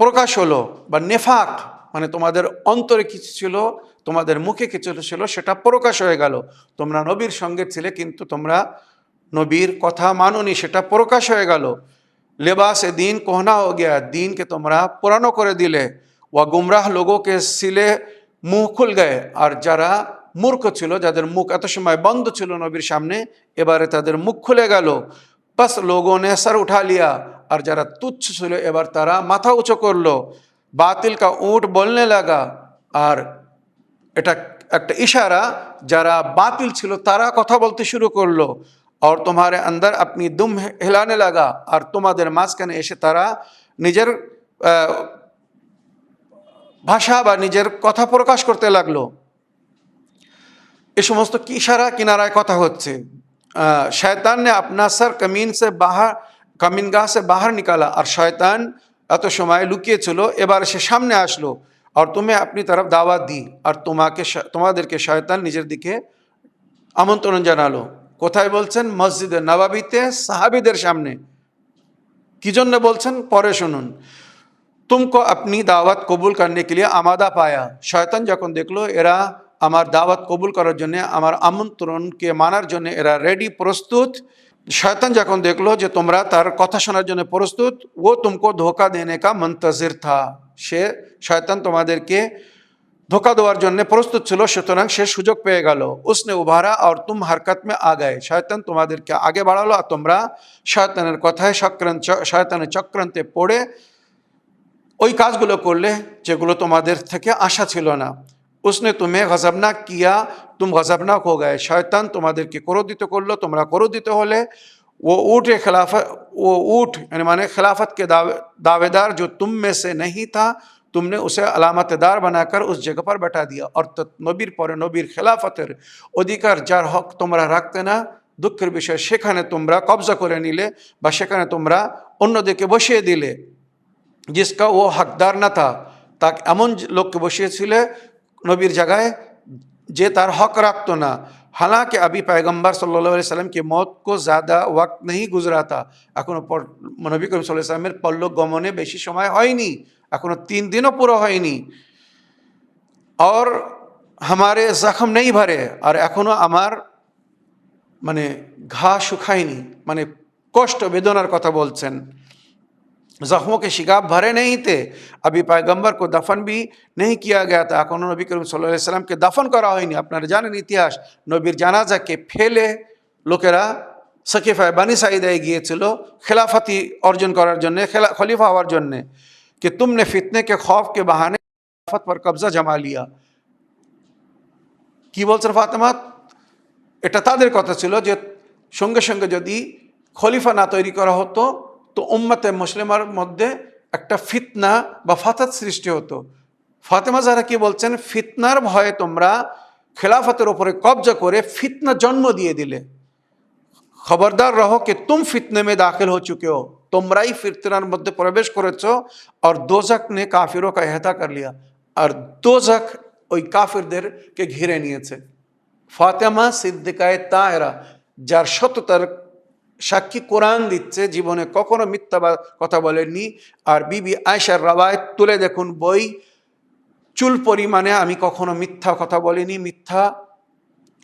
প্রকাশ হলো, বা নেফাক মানে তোমাদের অন্তরে কিছু ছিল, তোমাদের মুখে কিছু ছিল, সেটা প্রকাশ হয়ে গেল। তোমরা নবীর সঙ্গে ছিলে কিন্তু তোমরা নবীর কথা মানোনি, সেটা প্রকাশ হয়ে গেল। লেবাসে দিন কোহনা হো গিয়া, দিনকে তোমরা পুরানো করে দিলে। ওয়া গুমরাহ লোগোকে সিলে মুখ খুল গয়ে, আর যারা মূর্খ ছিল, যাদের মুখ এত সময় বন্ধ ছিল নবীর সামনে, এবারে তাদের মুখ খুলে গেল। বাস লোগো নে সর উঠা লিয়া, আর যারা তুচ্ছ ছিল এবার তারা মাথা উঁচু করলো। বাতিল কা উঁট বলনে লাগা, আর এটা একটা ইশারা, যারা বাতিল ছিল তারা কথা বলতে শুরু করলো। আর তোমারে अंदर अपनी दुम हिलाने लगा, আর তোমাদের মাঝখানে এসে তারা নিজের ভাষা বা নিজের কথা প্রকাশ করতে লাগলো। এ সমস্ত কি ইশারা কিনারায় কথা হচ্ছে। শয়তান ने अपना सर कमीनगाह से बाहर निकाला, আর শয়তান এত সময় লুকিয়েছিল, এবার সে সামনে আসলো। আর তুমি আপনি তরফ দাওয়াত দি, আর তোমাদেরকে শয়তান নিজের দিকে আমন্ত্রণ জানালো। কোথায় বলছেন? মসজিদে নববীতে সাহাবীদের সামনে। কি জন্য বলছেন পরে শুনুন। तुमको अपनी दावत कबूल करने के लिए आमादा पाया, শয়তান যখন দেখলো এরা আমার দাওয়াত কবুল করার জন্য, আমার আমন্ত্রণকে মানার জন্য এরা রেডি, প্রস্তুত। শয়তান যখন দেখলো যে তোমরা তার কথা শোনার জন্য প্রস্তুত, ও तुमको ধোকা দেনে কা মুনতজির থা, সে শয়তান তোমাদেরকে ধোকা দেওয়ার জন্য প্রস্তুত ছিল, সুতরাং সে সুযোগ পেয়ে গেল। उसने उभारा और तुम हरकत में आ गए, শয়তান তোমাদেরকে আগে বাড়ালো, আর তোমরা শয়তানের কথায় শয়তানের চক্রান্তে পড়ে ওই কাজগুলো করলে যেগুলো তোমাদের থেকে আশা ছিল না। उसने तुम्हें गज़बनाक किया, तुम गज़बनाक हो गए, শয়তান তোমাদেরকে ক্রোধিত করলো, তোমরা ক্রোধিত হলে। वो ऊँट यानी माने खिलाफत के दावेदार जो तुम में से नहीं था, तुमने उसे अलामतदार बनाकर उस जगह पर बैठा दिया। অর্থাৎ নবীর পরে নবীর খেলাফতের অধিকার যার হক তোমরা রাখতে না, দুঃখের বিষয় সেখানে তোমরা কবজা করে নিলে বা সেখানে তোমরা অন্যদিকে বসিয়ে দিলে। जिसका वो हकदार न था, তাকে এমন লোককে বসিয়েছিলে নবীর জায়গায় যে তার হক রাখতো না। हालांकि अभी पैगंबर सल्लल्लाहु अलैहि वसल्लम की मौत को ज़्यादा वक्त नहीं गुजरा था, এখনো নবী করিম সাল্লাল্লাহু আলাইহি ওয়াসাল্লামের পরলোক গমনে বেশি সময় হয়নি, এখনো 3 দিনও পুরো হয়নি। और हमारे जख्म नहीं भरे, और এখনো আমার মানে ঘা শুকায়নি, মানে কষ্ট বেদনার কথা বলছেন। जख्मों के शिकाब भरे नहीं थे, अभी पैगंबर को दफन भी नहीं किया गया था, एखोनो नबी करीम सल्लल्लाहु अलैहि वसल्लम के दफन करा হয়নি। আপনারা জানেন ইতিহাস, নবীর জানাজাকে ফেলে লোকেরা সকিফায়ে বানি সাইদায় গিয়েছিল খেলাফতি অর্জন করার জন্য, খলিফা হওয়ার জন্য। कि तुमने फितने के खौफ के बहाने खिलाफत पर कब्जा जमा लिया। কি বলছেন ফাতেমা? এটা তাদের কথা ছিল যে সঙ্গে সঙ্গে যদি খলিফা না তৈরি করা হতো তো উম্মতে মুসলিমার মধ্যে একটা ফিতনা বা ফাসাদ সৃষ্টি হতো। ফাতেমা যারা কি বলছেন, ফিতনার ভয়ে তোমরা খেলাফতের উপরে কবজা করে ফিতনা জন্ম দিয়ে দিলে। খবরদার রহো कि तुम फितने में दाखिल हो चुके हो, তোমরাই ফিতনার মধ্যে প্রবেশ করেছো। और दोजख ने काफिरों का अहता कर लिया, और दोजख ওই কাফিরদেরকে ঘিরে নিয়েছে। ফাতেমা সিদ্দিকায়ে তাহেরা, যার সততার সাক্ষী কোরআন দিচ্ছে, জীবনে কখনো মিথ্যা কথা বলেননি। আর বিবি আয়েশার রওয়ায়াত তুলে দেখুন বই, চুল পরিমাণে আমি কখনো মিথ্যা কথা বলিনি, মিথ্যা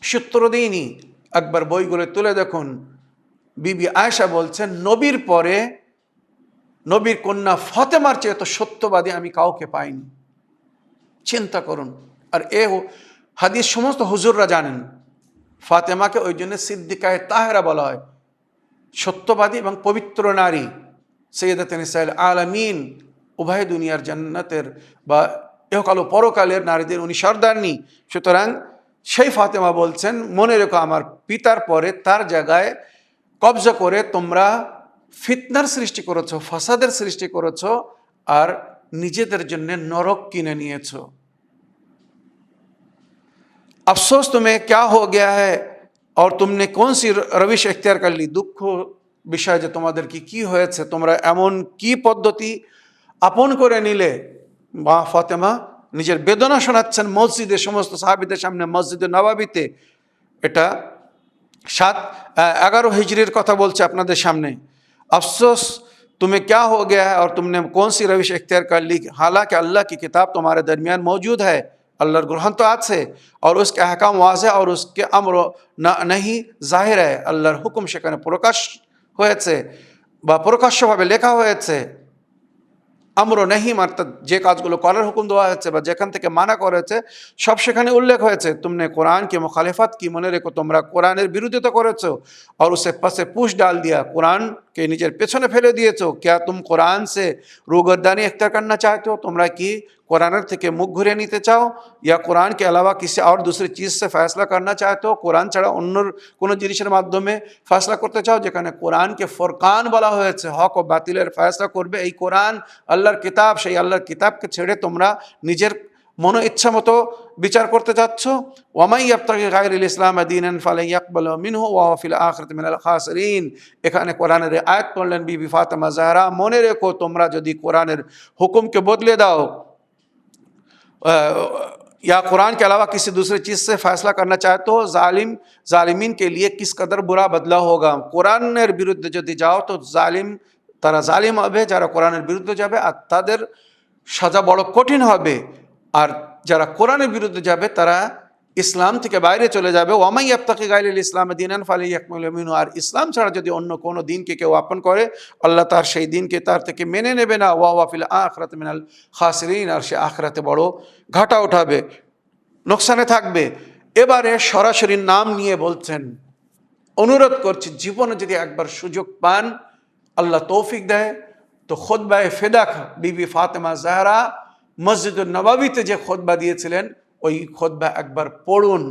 সূত্র দিইনি। একবার বইগুলো তুলে দেখুন, বিবি আয়েশা বলছেন নবীর পরে নবীর কন্যা ফাতেমার চেয়ে তো সত্যবাদী আমি কাউকে পাইনি। চিন্তা করুন। আর এ হাদিস সমস্ত হুজুররা জানেন। ফাতেমাকে ওই জন্য সিদ্দিকায়ে তাহেরা বলা হয়, সত্যবাদী এবং পবিত্র নারী, সৈয়দাতুন নিসাইল আলামিন, উভয় দুনিয়ার জান্নাতের বা ইহকাল ও পরকালের নারীদের উনি সর্দারনি। সুতরাং সেই ফাতেমা বলছেন, মনে রেখো আমার পিতার পরে তার জায়গায় কবজা করে তোমরা ফিতনার সৃষ্টি করেছো, ফাসাদের সৃষ্টি করেছো, আর নিজেদের জন্য নরক কিনে নিয়েছো। अफसोस तुम्हें क्या हो गया है और तुमने कौन सी रविश इख्तियार कर ली। दुख বিষয় যে তোমাদের কি হয়েছে, তোমরা এমন কি পদ্ধতি আপন করে নিলে। মা ফাতেমা নিজের বেদনা শোনাচ্ছেন মসজিদে, সমস্ত সাহাবীদের সামনে, মসজিদে নববীতে। এটা 11 হিজরির কথা বলছে আপনাদের সামনে। अफसोस तुम्हें क्या हो गया है और तुमने कौन सी रविश इख्तियार कर ली, हालांकि अल्लाह की किताब तुम्हारे दरमियान मौजूद है, আল্লাহর গ্রহণ তো আছে, और उसके अहकाम वाज़ेह और उसके अम्र नहीं जाहिर है, আল্লাহর হুকুম সেখানে প্রকাশ হয়েছে বা প্রকাশ্যভাবে লেখা হয়েছে। अम्र नहीं অর্থাৎ যে কাজগুলো করার হুকুম দেওয়া হয়েছে বা যেখান থেকে মানা করা হয়েছে সব সেখানে উল্লেখ হয়েছে। तुमने कुरान की मुखालिफत की, মনে রেখো তোমরা কোরআনের বিরোধিতা করেছো, और उसे पसे पूछ डाल दिया, কোরআনকে নিজের পেছনে ফেলে দিয়েছো। क्या तुम कुरान से रूगर्दानी इख्तियार करना चाहते हो, তোমরা কি কোরআনের থেকে মুখ ঘুরিয়ে নিতে চাও, या कुरान के अलावा किसी और दूसरी चीज़ से फैसला करना चाहते हो, কোরআন ছাড়া অন্য কোনো জিনিসের মাধ্যমে ফয়সলা করতে চাও। যেখানে কোরআনকে ফরকান বলা হয়েছে, হক ও বাতিলের ফয়সলা করবে এই কোরআন, আল্লাহর কিতাব। সেই আল্লাহর কিতাবকে ছেড়ে তোমরা নিজের মনো ইচ্ছা মতো বিচার করতে যাচ্ছ। ওয়ামাই ইয়াবতাগি গায়রিল ইসলাম দীনান ফালান ইয়াকবালু মিনহু ওয়া হুয়া ফিল আখিরাতি মিনাল খাসিরিন। এখানে কোরআনের আয়াত পড়লেন বিবি ফাতেমা জাহরা, মনে রেখো তোমরা যদি কোরআনের হুকুমকে বদলে দাও या कुरान के अलावा किसी दूसरी चीज़ से फैसला करना चाहते हो, जालिमीन के लिए किस कदर बुरा बदला होगा। কোরআনের বিরুদ্ধে যদি যাও তো তারা জালিম হবে, যারা কোরআনের বিরুদ্ধে যাবে আর তাদের সাজা বড় কঠিন হবে। আর যারা কোরআনের বিরুদ্ধে যাবে তারা ইসলাম থেকে বাইরে চলে যাবে। ওয়ামাই ইয়াবতাগি গায়রিল ইসলাম দীনান ফালান ইয়াকবালু মিনহু। আর ইসলাম ছাড়া যদি অন্য কোনো দিনকে কেউ আপন করে, আল্লাহ তার সেই দিনকে তার থেকে মেনে নেবে না। ওয়া হুয়া ফিল আখিরাতি মিনাল খাসিরিন। আর সে আখিরাতে বড় ঘাটা উঠাবে, নোকসানে থাকবে। এবারে সরাসরি নাম নিয়ে বলছেন, অনুরোধ করছি জীবনে যদি একবার সুযোগ পান, আল্লাহ তৌফিক দেয়, তো খুতবায়ে ফিদাক বিবি ফাতেমা জাহরা মসজিদুন নববীতে যে খুতবা দিয়েছিলেন ওই খুতবা একবার পড়ুন।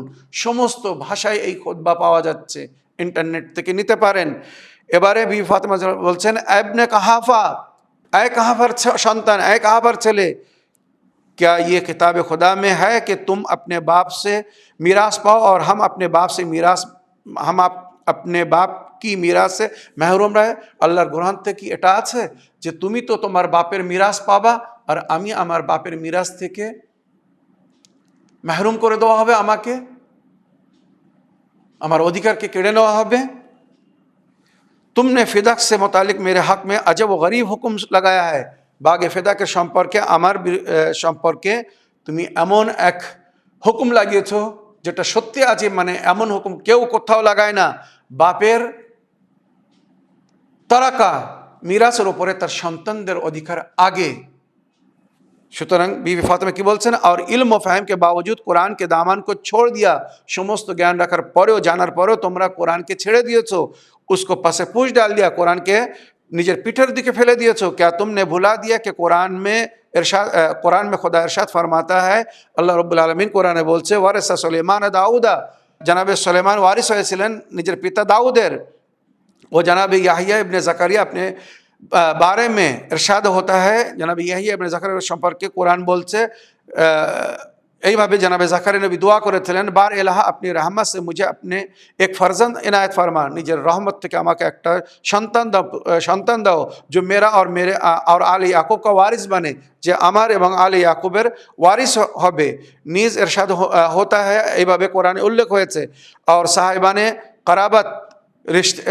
সমস্ত ভাষায় এই খুতবা পাওয়া যাচ্ছে, ইন্টারনেট থেকে নিতে পারেন। এবারে বিবি ফাতেমা বলছেন, ইবনে কাহাফা, এ কাহাফার সন্তান, এ কাহাফার ছেলে, क्या ये किताब खुदा में है कि तुम अपने बाप से मीरास पाओ और हम अपने बाप से मीरास अपने बाप की मीरास से महरूम रहे? আল্লাহর গ্রন্থ থেকে এটা আছে যে তুমি তো তোমার বাপের মিরাস পাবা আর আমি আমার বাপের মিরাস থেকে মাহরুম করে দেওয়া হবে, আমাকে আমার অধিকারকে কেড়ে নেওয়া হবে। तुमने फिदक से मुतालिक मेरे हक में अजब व गरीब हुक्म लगाया है। बागे फिदाके সম্পর্কে আমার সম্পর্কে তুমি এমন এক হুকুম লাগিয়েছো যেটা সত্যি আছে, মানে এমন হুকুম কেউ কোথাও লাগায় না। বাপের তারাকা মিরাসের উপরে তার সন্তানদের অধিকার আগে। সুতরাং बीवी फातिमा কি বলছেন, और इल्म व फ़हम के बावजूद कुरान के दामन को छोड़ दिया। समस्त ज्ञान रखार परेও জানার পরেও তোমরা কোরআনকে ছেড়ে দিয়েছো, उसको पसे पूछ डाल दिया, कुरान के निजर पीठर दिखे फैले दिएछो। क्या तुमने भुला दिया कि कुरान में खुदा इरशाद फरमाता है, अल्लाह रब्बुल आलमीन कुराने बोलছে ওয়ারিসা সুলাইমান দাউদা, जनाबे सुलेमान वारिस হয়েছিলেন নিজের পিতা দাউদের। वो जनाब याहिया इब्ने ज़करिया अपने बारे में इरशाद होता है, जनाब याहिया इब्ने ज़करिया সম্পর্কে कुरान बोलছে এইভাবে जनाब ज़करिया नबी दुआ করেছিলেন, বার এলাহা अपनी रहमत से मुझे अपने एक फर्जंद इनायत फरमा, নিজের রহমত থেকে আমাকে একটা সন্তান দাও जो मेरा और मेरे और आले याकूब का वारिस बने, যে আমার এবং আলে ইয়াকুবের ওয়ারিস হবে। নিজ ইরশাদ होता है এইভাবে কোরআনে উল্লেখ হয়েছে। और साहिबाने कराबत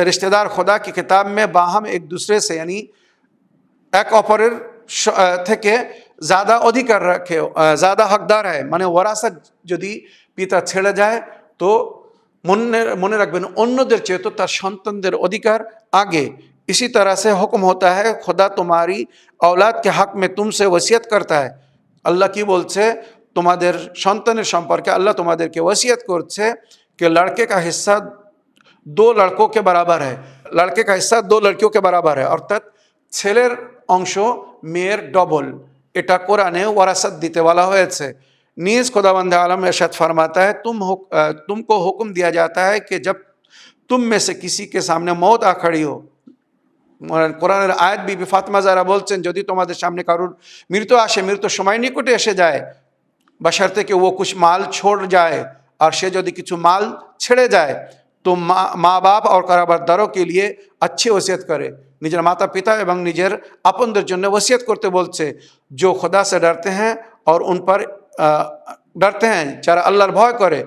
रिश्तेदार खुदा की किताब में बाहम एक दूसरे से यानी एक অপরের থেকে ज़्यादा अधिकार रखे, ज़्यादा हकदार है। माने वरासत यदि पिता छेड़े जाए तो मने रखबेन अन्यदेर चेয়ে तो तार सन्तानदेर अधिकार आगे। इसी तरह से हुक्म होता है, खुदा तुम्हारी औलाद के हक में तुमसे वसीयत करता है। अल्लाह की बोलছে তোমাদের সন্তানের সম্পর্কে আল্লাহ তোমাদেরকে ওসিয়ত করছে कि लड़के का हिस्सा 2 लड़कों के बराबर है, लड़के का हिस्सा 2 लड़कियों के बराबर है, अर्थात ছেলের অংশ মেয়ের ডবল। এটা কোরআনে ওয়ারাসাত দিতে বলা হয়েছে। নিজ खुदावंद आलम इरशाद फरमाता है, तुमको हुक्म दिया जाता है कि जब तुम में से किसी के सामने मौत आ खड़ी हो। কোরআনের আয়াত बीबी फातिमा ज़हरा বলছেন, যদি তোমাদের সামনে কারোর মৃত্যু আসে, মৃত্যুর সময় নিকটে এসে যায়, बशर्ते कि वो कुछ माल छोड़ जाए, और से यदि কিছু माल ছেড়ে যায় तो माँ बाप और कराबादारों के लिए अच्छी वसीयत करे। निजर माता पिता एवं निजर अपनদের জন্য वसीयत करते बोलছে, जो खुदा से डरते हैं और उन पर डरते हैं, যারা আল্লাহর ভয় করে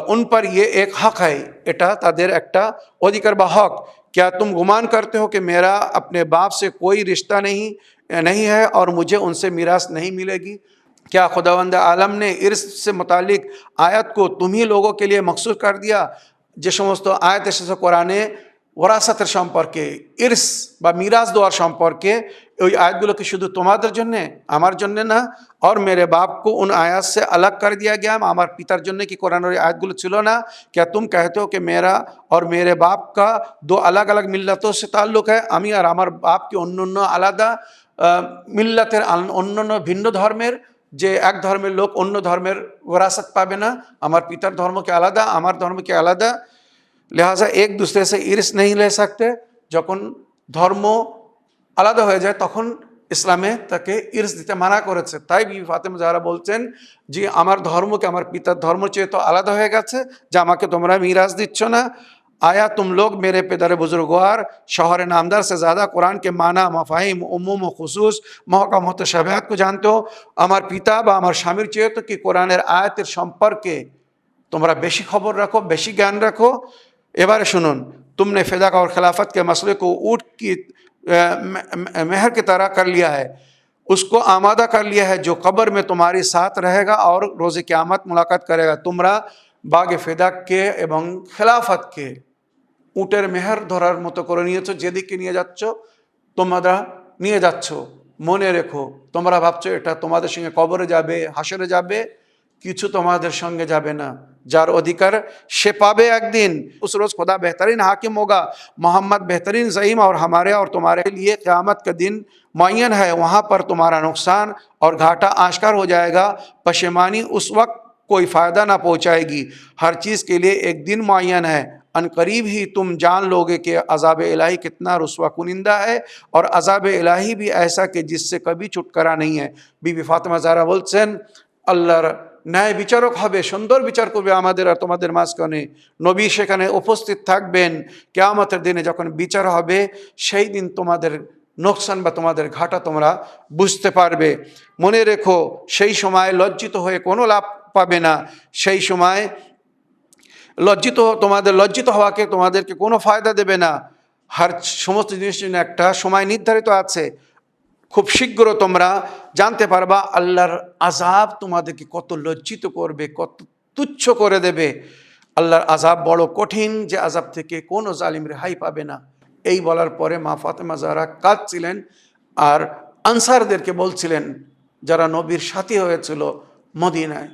उन पर ये एक हक है, এটা তাদের একটা অধিকার বা হক। क्या तुम गुमान करते हो कि मेरा अपने बाप से कोई रिश्ता नहीं है और मुझे उनसे मीरास नहीं मिलेगी? क्या खुदावंद आलम ने इर्स से मुतालिक आयत को तुम ही लोगों के लिए मखसूस कर दिया? যে সমস্ত আয়াত এসেছে কোরআনে ওরাসাতের সম্পর্কে, ইরস বা মিরাজ দেওয়ার সম্পর্কে, ওই আয়াতগুলো কি শুধু তোমাদের জন্য, আমার জন্য না? और मेरे बाप को उन आयत से अलग कर दिया गया, আমার পিতার জন্য কি কোরআনের আয়াতগুলো ছিল না? क्या तुम कहते हो कि मेरा और मेरे बाप का 2 अलग अलग मिल्लतों से ताल्लुक़ है? আমি আর আমার বাপ কি অন্য আলাদা মিল্লাতের, অন্য ভিন্ন ধর্মের, যে এক ধর্মের লোক অন্য ধর্মের ওরাসাত পাবে না? আমার পিতার ধর্ম কি আলাদা, আমার ধর্ম কি আলাদা? लिहाजा एक दूसरे से इर्स नहीं ले सकते। যখন ধর্ম আলাদা হয়ে যায় তখন ইসলামে তাকে ইর্স দিতে মানা করেছে। তাই बीवी फातिमा ज़हरा বলছেন যে আমার ধর্মকে আমার পিতার ধর্ম চেয়ে তো আলাদা হয়ে গেছে, যে আমাকে তোমরা মিরাস দিচ্ছ না। आया तुम लोग मेरे पेदर बुजुर्गवार शहर नामदार से ज़्यादा कुरान के माना, मफ़ाहिम, उम्मुम व खुसूस, महकम मुतशाबिहात को जानते हो? আমার পিতা বা আমার স্বামীর চেয়ে তো কি কোরআনের আয়াতের সম্পর্কে তোমরা বেশি খবর রাখো, বেশি জ্ঞান রাখো? এবারে শুনুন, तुमने फ़िदाक और खिलाफत के मसले को ऊँट की महर की तरह कर लिया है, उसको आमादा कर लिया है, जो कब्र में तुम्हारे साथ रहेगा और रोज़ क़यामत मुलाकात करेगा। তোমরা বাগে ফেদাককে এবং খেলাফতকে উটের মেহর ধরার মতো করে নিয়েছো, যেদিকে নিয়ে যাচ্ছ তোমরা নিয়ে যাচ্ছ। মনে রেখো, তোমরা ভাবছো এটা তোমাদের সঙ্গে কবরে যাবে, হাসরে যাবে, কিছু তোমাদের সঙ্গে যাবে না। যার অধিকার সে পাবে একদিন। उस रोज़ खुदा बेहतरीन हाकिम होगा, मोहम्मद बेहतरीन ज़ईम, और हमारे और तुम्हारे लिए क़यामत का दिन मुअय्यन है। वहाँ पर तुम्हारा नुकसान और घाटा आश्कार हो जाएगा। पशेमानी उस वक्त कोई फ़ायदा ना पहुँचाएगी। हर चीज़ के लिए एक दिन मुअय्यन है। अनकरीब ही तुम जान लोगे कि अज़ाब इलाही कितना रुस्वा कुनिंदा है और अज़ाब इलाही भी ऐसा कि जिससे कभी छुटकारा नहीं है। बीबी फातिमा ज़हरा बोलছেন আল্লাহর ন্যায় বিচারক হবে, সুন্দর বিচার করবে আমাদের আর তোমাদের মাঝখানে। নবী সেখানে উপস্থিত থাকবেন কিয়ামতের দিনে, যখন বিচার হবে সেই দিন তোমাদের নোকসান বা তোমাদের ঘাটা তোমরা বুঝতে পারবে। মনে রেখো সেই সময় লজ্জিত হয়ে কোনো লাভ পাবে না। সেই সময় লজ্জিত হওয়াকে তোমাদেরকে কোনো ফায়দা দেবে না। সমস্ত জিনিসের জন্য একটা সময় নির্ধারিত আছে। খুব শীঘ্র তোমরা জানতে পারবা আল্লাহর আযাব তোমাদেরকে কত লজ্জিত করবে, কত তুচ্ছ করে দেবে। আল্লাহর আযাব বড় কঠিন, যে আযাব থেকে কোনো জালিম রেহাই পাবে না। এই বলার পরে মা ফাতেমা যারা কাঁদছিলেন আর আনসারদেরকে বলছিলেন, যারা নবীর সাথী হয়েছিল মদিনায়,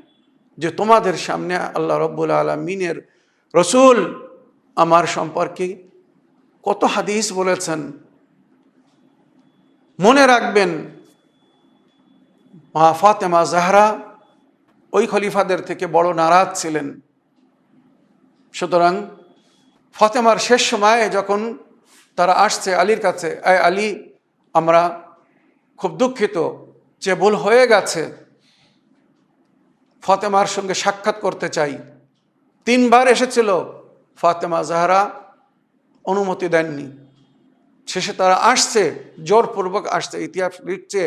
যে তোমাদের সামনে আল্লাহ রব্বুল আলামিনের রসুল আমার সম্পর্কে কত হাদিস বলেছেন। মনে রাখবেন মা ফাতেমা জাহরা ওই খলিফাদের থেকে বড় নারাজ ছিলেন। সুতরাং ফাতেমার শেষ সময়ে যখন তারা আসছে আলীর কাছে, আলী আমরা খুব দুঃখিত যে ভুল হয়ে গেছে, ফাতেমার সঙ্গে সাক্ষাৎ করতে চাই। 3 বার এসেছিল, ফাতেমা জাহরা অনুমতি দেননি। শেষে তারা আসছে, জোরপূর্বক আসছে। ইতিহাস লিখছে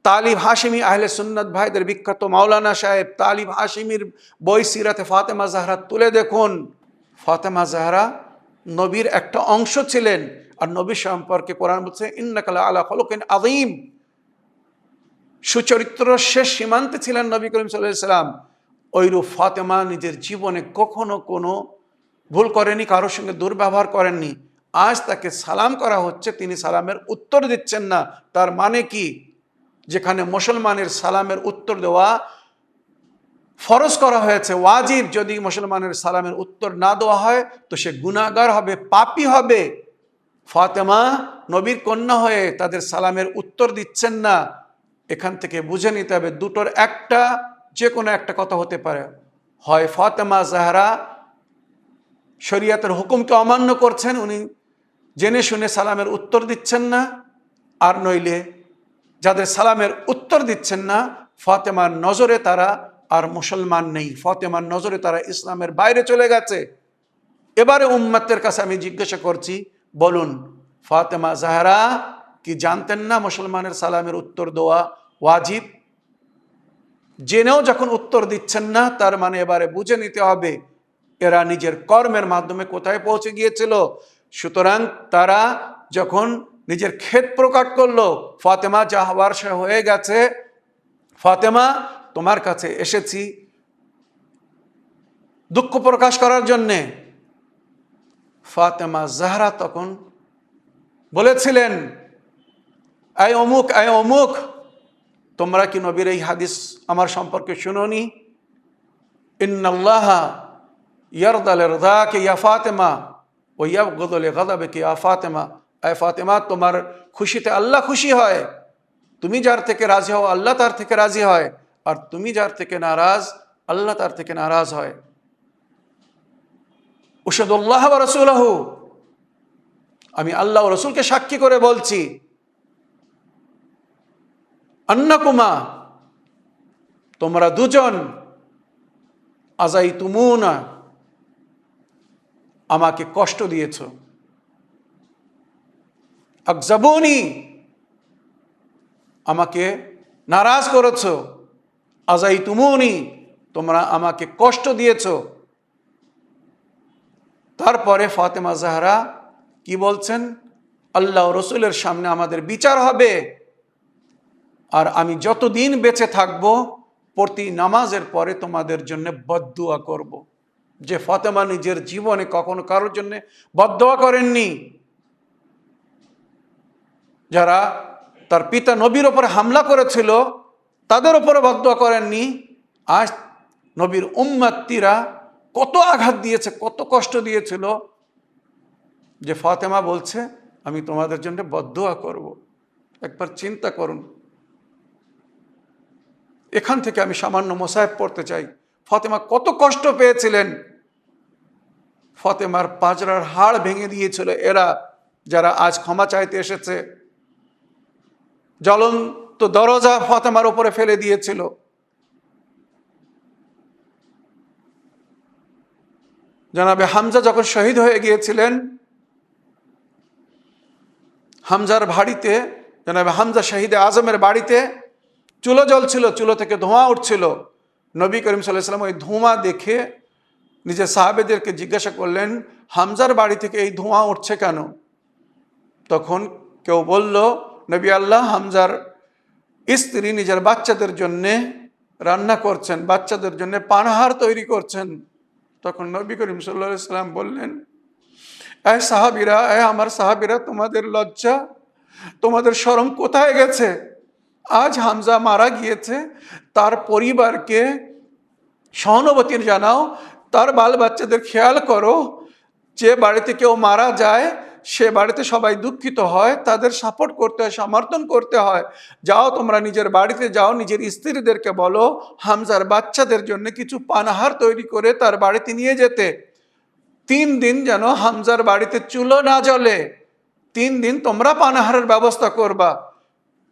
তালিব হাশিমি আহলে সুন্নাত ভাইদের বিখ্যাত মাওলানা সাহেব তালিব হাশিমির বই সিরাতে ফাতেমা জাহরা তুলে দেখুন। ফাতেমা জাহরা নবীর একটা অংশ ছিলেন, আর নবী সম্পর্কে কোরআন বলছে ইন্নাকা লা আলা খুলুকিন আযীম। সুচরিত্র শেষ সীমান্তে ছিলেন নবী করিম সাল্লাল্লাহু আলাইহি সাল্লাম। ওইরূপ ফাতেমা নিজের জীবনে কখনো কোনো ভুল করেনি, কারোর সঙ্গে দুর্ব্যবহার করেননি। আজ তাকে সালাম করা হচ্ছে, তিনি সালামের উত্তর দিচ্ছেন না। তার মানে কি? যেখানে মুসলমানের সালামের উত্তর দেওয়া ফরজ করা হয়েছে, ওয়াজিব, যদি মুসলমানের সালামের উত্তর না দেওয়া হয় তো সে গুনাহগার হবে, পাপী হবে। ফাতেমা নবীর কন্যা হয়ে তাদের সালামের উত্তর দিচ্ছেন না। এখান থেকে বুঝে নিতে হবে দুটোর একটা, যে কোনো একটা কথা হতে পারে। হয় ফাতেমা জাহরা শরীয়তের হুকুমকে অমান্য করছেন, উনি জেনে শুনে সালামের উত্তর দিচ্ছেন না, আর নইলে যাদের সালামের উত্তর দিচ্ছেন না ফাতেমার নজরে তারা আর মুসলমান নেই, ফাতেমার নজরে তারা ইসলামের বাইরে চলে গেছে। এবারে উম্মতের কাছে আমি জিজ্ঞাসা করছি, বলুন ফাতেমা জাহরা কি জানতেন না মুসলমানের সালামের উত্তর দেওয়া ওয়াজিব? জেনেও যখন উত্তর দিচ্ছেন না, তার মানে এবারে বুঝে নিতে হবে এরা নিজের কর্মের মাধ্যমে কোথায় পৌঁছে গিয়েছিল। সুতরাং তারা যখন নিজের খেদ প্রকাশ করলো, ফাতেমা যা হওয়ার সে হয়ে গেছে, ফাতেমা তোমার কাছে এসেছি দুঃখ প্রকাশ করার জন্যে। ফাতেমা জাহরা তখন বলেছিলেন, আয় অমুক, আয় অমুক, তোমরা কি নবীর এই হাদিস আমার সম্পর্কে শুনোনি? ইন্নাল্লাহা ইয়ারদা লিরদাকে ইয়া ফাতেমা ওয়া ইয়াবগুদু লিগাদাবিকি ইয়া ফাতেমা। আয় ফাতেমা, তোমার খুশিতে আল্লাহ খুশি হয়, তুমি যার থেকে রাজি হও আল্লাহ তার থেকে রাজি হয়, আর তুমি যার থেকে নারাজ আল্লাহ তার থেকে নারাজ হয়। উশহাদুল্লাহ ওয়া রাসূলুহু, আমি আল্লাহ ও রাসূলকে সাক্ষী করে বলছি, আন্নাকুমা, তোমরা দুজন, আযাইতুমুনা, আমাকে কষ্ট দিয়েছ, আকযাবুনি, আমাকে নারাজ করেছ, আযাইতুমুনি, তোমরা আমাকে কষ্ট দিয়েছ। তারপরে ফাতেমা জাহরা কি বলছেন? আল্লাহ ও রাসূলের সামনে আমাদের বিচার হবে, আর আমি যতদিন বেঁচে থাকব প্রতি নামাজের পরে তোমাদের জন্য বদদুয়া করব। যে ফাতেমা নিজের জীবনে কখনো কারোর জন্য বদদুয়া করেননি। যারা তার পিতা নবীর ওপর হামলা করেছিল তাদের ওপরে বদদুয়া করেননি। আজ নবীর উম্মতিরা কত আঘাত দিয়েছে, কত কষ্ট দিয়েছিল, যে ফাতেমা বলছে আমি তোমাদের জন্য বদদুয়া করব। একবার চিন্তা করুন। এখান থেকে আমি সামান্য মোসাহেব পড়তে চাই, ফাতেমা কত কষ্ট পেয়েছিলেন। ফাতেমার পাজরার হাড় ভেঙে দিয়েছিল এরা, যারা আজ ক্ষমা চাইতে এসেছে। জ্বলন্ত দরজা ফাতেমার উপরে ফেলে দিয়েছিল। জনাবে হামজা যখন শহীদ হয়ে গিয়েছিলেন, হামজার বাড়িতে, জনাবে হামজা শহীদে আজমের বাড়িতে চুলো জ্বলছিল, চুলো থেকে ধোঁয়া উঠছিল। নবী করিম সাল্লাল্লাহু আলাইহি ওয়াসাল্লাম ওই ধোঁয়া দেখে নিজের সাহাবেদেরকে জিজ্ঞাসা করলেন, হামজার বাড়ি থেকে এই ধোঁয়া উঠছে কেন? তখন কেউ বলল, নবী আল্লাহ, হামজার স্ত্রী নিজের বাচ্চাদের জন্যে রান্না করছেন, বাচ্চাদের জন্য পানাহার তৈরি করছেন। তখন নবী করিম সাল্লাল্লাহু আলাইহি ওয়াসাল্লাম বললেন, সাহাবীরা, আমার সাহাবীরা, তোমাদের লজ্জা, তোমাদের শরম কোথায় গেছে? আজ হামজা মারা গিয়েছে, তার পরিবারকে সহানুভূতি জানাও, তার বাল বাচ্চাদের খেয়াল করো। যে বাড়িতে কেউ মারা যায় সে বাড়িতে সবাই দুঃখিত হয়, তাদের সাপোর্ট করতে হয়, সমর্থন করতে হয়। যাও তোমরা নিজের বাড়িতে যাও, নিজের স্ত্রীদেরকে বলো হামজার বাচ্চাদের জন্য কিছু পানাহার তৈরি করে তার বাড়িতে নিয়ে যেতে। 3 দিন যেন হামজার বাড়িতে চুলো না জ্বলে, 3 দিন তোমরা পানাহারের ব্যবস্থা করবা।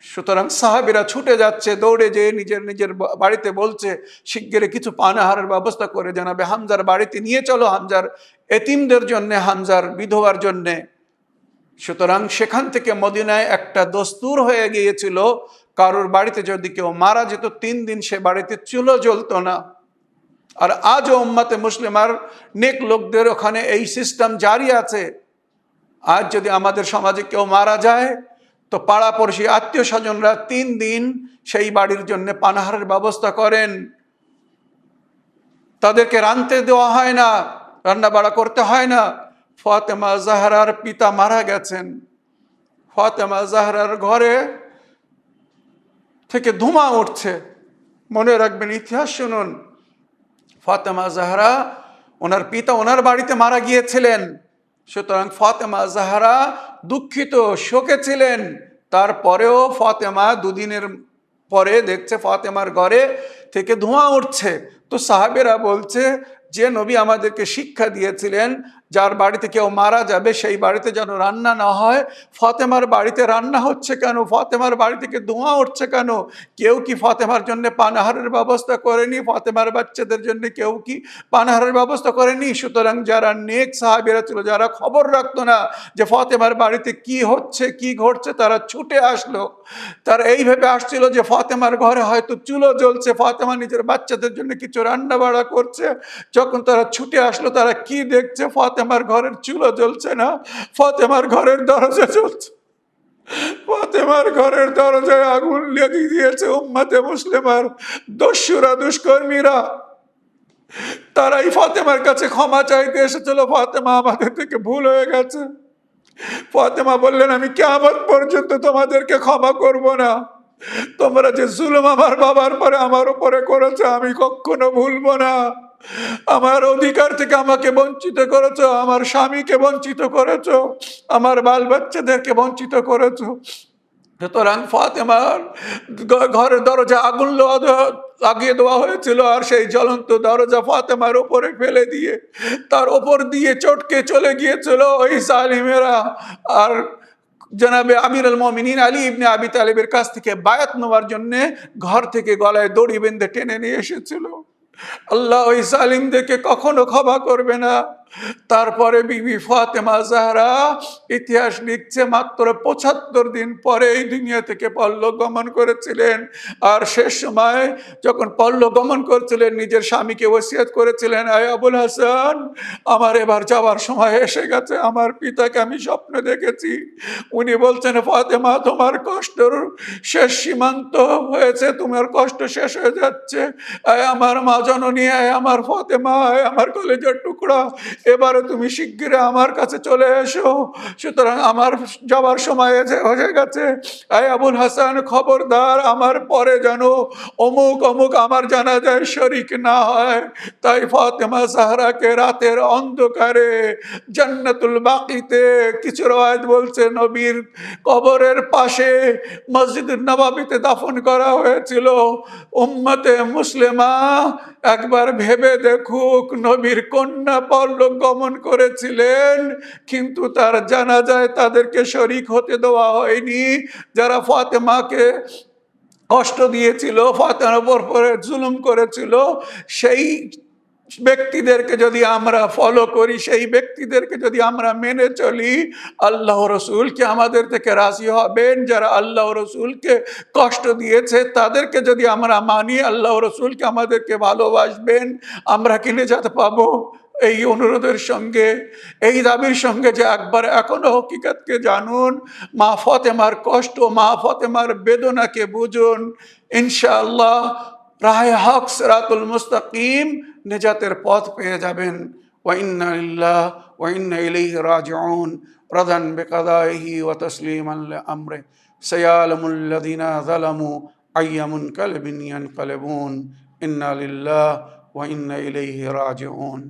সুতরাং সাহাবীরা ছুটে যাচ্ছে, দৌড়ে যেয়ে নিজের নিজের বাড়িতে বলছে, শিগগিরই কিছু পানাহারের ব্যবস্থা করে জানাবে হামজার বাড়িতে নিয়ে চলো, হামজার এতিমদের জন্যে, হামজার বিধবার জন্যে। সুতরাং সেখান থেকে মদিনায় একটা দস্তুর হয়ে গিয়েছিল, কারোর বাড়িতে যদি কেউ মারা যেত 3 দিন সে বাড়িতে চুলো জ্বলতো না। আর আজও উম্মতে মুসলিমার নেক লোকদের ওখানে এই সিস্টেম জারি আছে। আজ যদি আমাদের সমাজে কেউ মারা যায় তো পাড়াপড়শি আত্মীয় স্বজনরা 3 দিন সেই বাড়ির জন্য পানাহারের ব্যবস্থা করেন। তাদেরকে রাঁধতে দেওয়া হয় না, রান্না বাড়া করতে হয় না। ফাতেমা জাহরার পিতা মারা গেছেন, ফাতেমা জাহরার ঘরে থেকে ধোঁয়া উঠছে। মনে রাখবেন, ইতিহাস শুনুন, ফাতেমা জাহরা, ওনার পিতা ওনার বাড়িতে মারা গিয়েছিলেন। সুতরাং ফাতেমা জাহরা দুঃখিত, শোকে ছিলেন। তারপরেও ফাতেমা 2 দিনের পরে দেখছে ফাতেমার ঘরে থেকে ধোঁয়া উঠছে। তো সাহাবেরা বলছে, যে নবী আমাদেরকে শিক্ষা দিয়েছিলেন যার বাড়িতে কেউ মারা যাবে সেই বাড়িতে যেন রান্না না হয়, ফাতেমার বাড়িতে রান্না হচ্ছে কেন? ফাতেমার বাড়ি থেকে ধোঁয়া উঠছে কেন? কেউ কি ফাতেমার জন্য পানাহারের ব্যবস্থা করেনি? ফাতেমার বাচ্চাদের জন্য কেউ কি পানাহারের ব্যবস্থা করেনি? সুতরাং যারা নেক সাহাবীরা ছিল, যারা খবর রাখতো না যে ফাতেমার বাড়িতে কি হচ্ছে কি ঘটছে, তারা ছুটে আসলো। তারা এইভাবে আসছিল যে ফাতেমার ঘরে হয়তো চুলো জ্বলছে, ফাতেমা নিজের বাচ্চাদের জন্য কিছু রান্না বাড়া করছে। যখন তারা ছুটে আসলো, তারা কি দেখছে? ফাতেমার ঘরের চুলো জ্বলছে না, ফাতেমার ঘরের দরজা জ্বলছে। ফাতেমার ঘরের দরজায় আগুন লেগে দিয়েছে উম্মতে মুসলিমার দস্যুরা, দুষ্কর্মীরা। তারাই ফাতেমার কাছে ক্ষমা চাইতে এসেছিল, ফাতেমা আমাদের থেকে ভুল হয়ে গেছে। ফাতেমা বললেন, আমি কিয়ামত পর্যন্ত তোমাদেরকে ক্ষমা করব না। তোমরা যে জুলুম আমার বাবার পরে আমার উপরে করেছো আমি কখনো ভুলবো না। আমার অধিকার থেকে আমাকে বঞ্চিত করেছো, আমার স্বামীকে বঞ্চিত করেছো, আমার বাল বাচ্চাদেরকে বঞ্চিত করেছো। সুতরাং ফাতেমার ঘরের দরজা আগুন লাগিয়ে দেওয়া হয়েছিল, আর সেই জ্বলন্ত দরজা ফাতেমার উপরে ফেলে দিয়ে তার উপর দিয়ে চটকে চলে গিয়েছিল ওই জালিমেরা। আর জনাবে আমিরুল মুমিনিন আলী ইবনে আবি তালিবের কাছ থেকে বায়াত নেওয়ার জন্য ঘর থেকে গলায় দড়ি বেঁধে টেনে নিয়ে এসেছিল। আল্লাহ ওই জালিমদেরকে কখনো ক্ষমা করবে না। তারপরে বিবি ফাতেমা জাহরা, ইতিহাস লিখছে, মাত্র 75 দিন পরে এই দুনিয়া থেকে পরলোক গমন করেছিলেন। আর শেষ সময় যখন পরলোক গমন করছিলেন, নিজের স্বামীকে ওসিয়ত করেছিলেন, আয় আবুল হাসান, আমার এবার যাওয়ার সময় এসে গেছে। আমার পিতাকে আমি স্বপ্নে দেখেছি, উনি বলছেন, ফাতেমা তোমার কষ্টের শেষ সীমান্ত হয়েছে, তোমার কষ্ট শেষ হয়ে যাচ্ছে। আয় আমার মা জননী, আয় আমার ফাতেমা, আয় আমার কলেজের টুকরা, এবারে তুমি শিগগিরই আমার কাছে চলে এসো। সুতরাং আমার যাওয়ার সময় হয়ে গেছে। আয় আবুল হাসান, খবরদার আমার পরে যেন অমুক অমুক আমার জানাজায় শরীক না হয়। তাই ফাতেমা জাহরাকে রাতের অন্ধকারে জান্নাতুল বাকিতে, কিছু রওয়ায়াত বলছে নবীর কবরের পাশে মসজিদ নববীতে দাফন করা হয়েছিল। উম্মতে মুসলিমা একবার ভেবে দেখুক, নবীর কন্যা পরলোক পরলোক গমন করেছিলেন, কিন্তু তার জানাজায় তাদেরকে শরীক হতে দেওয়া হয়নি। যারা ফাতেমাকে কষ্ট দিয়েছিল, ফাতেমার উপর জুলুম করেছিল, সেই ব্যক্তিদেরকে যদি আমরা ফলো করি, সেই ব্যক্তিদেরকে যদি আমরা মেনে চলি, আল্লাহ রসুলকে আমাদের থেকে রাজি হবেন। যারা আল্লাহ রসুলকে কষ্ট দিয়েছে তাদেরকে যদি আমরা মানি, আল্লাহ রসুলকে আমাদেরকে ভালোবাসবেন। আমরা কি নিজাত পাবো? এই অনুরোধের সঙ্গে, এই দাবির সঙ্গে যে একবার এখনো হকিকতকে জানুন, মা ফাতেমার কষ্ট, মা ফাতেমার বেদনাকে বুঝুন। ইনশাআল্লাহ রাহে হক সিরাতুল মুস্তাকিম নিজাতের পথ পেয়ে যাবেন। ওয়া ইন্না লিল্লাহি ওয়া ইন্না ইলাইহি রাজিউন। রাদান বিকাদাইহি ওয়া তাসলিমান লিআমরি। সায়ালামুল লাযিনা যালামু আইয়া মুনকালিবিন ইয়ানকালিবুন। ইন্না লিল্লাহি ওয়া ইন্না ইলাইহি রাজিউন।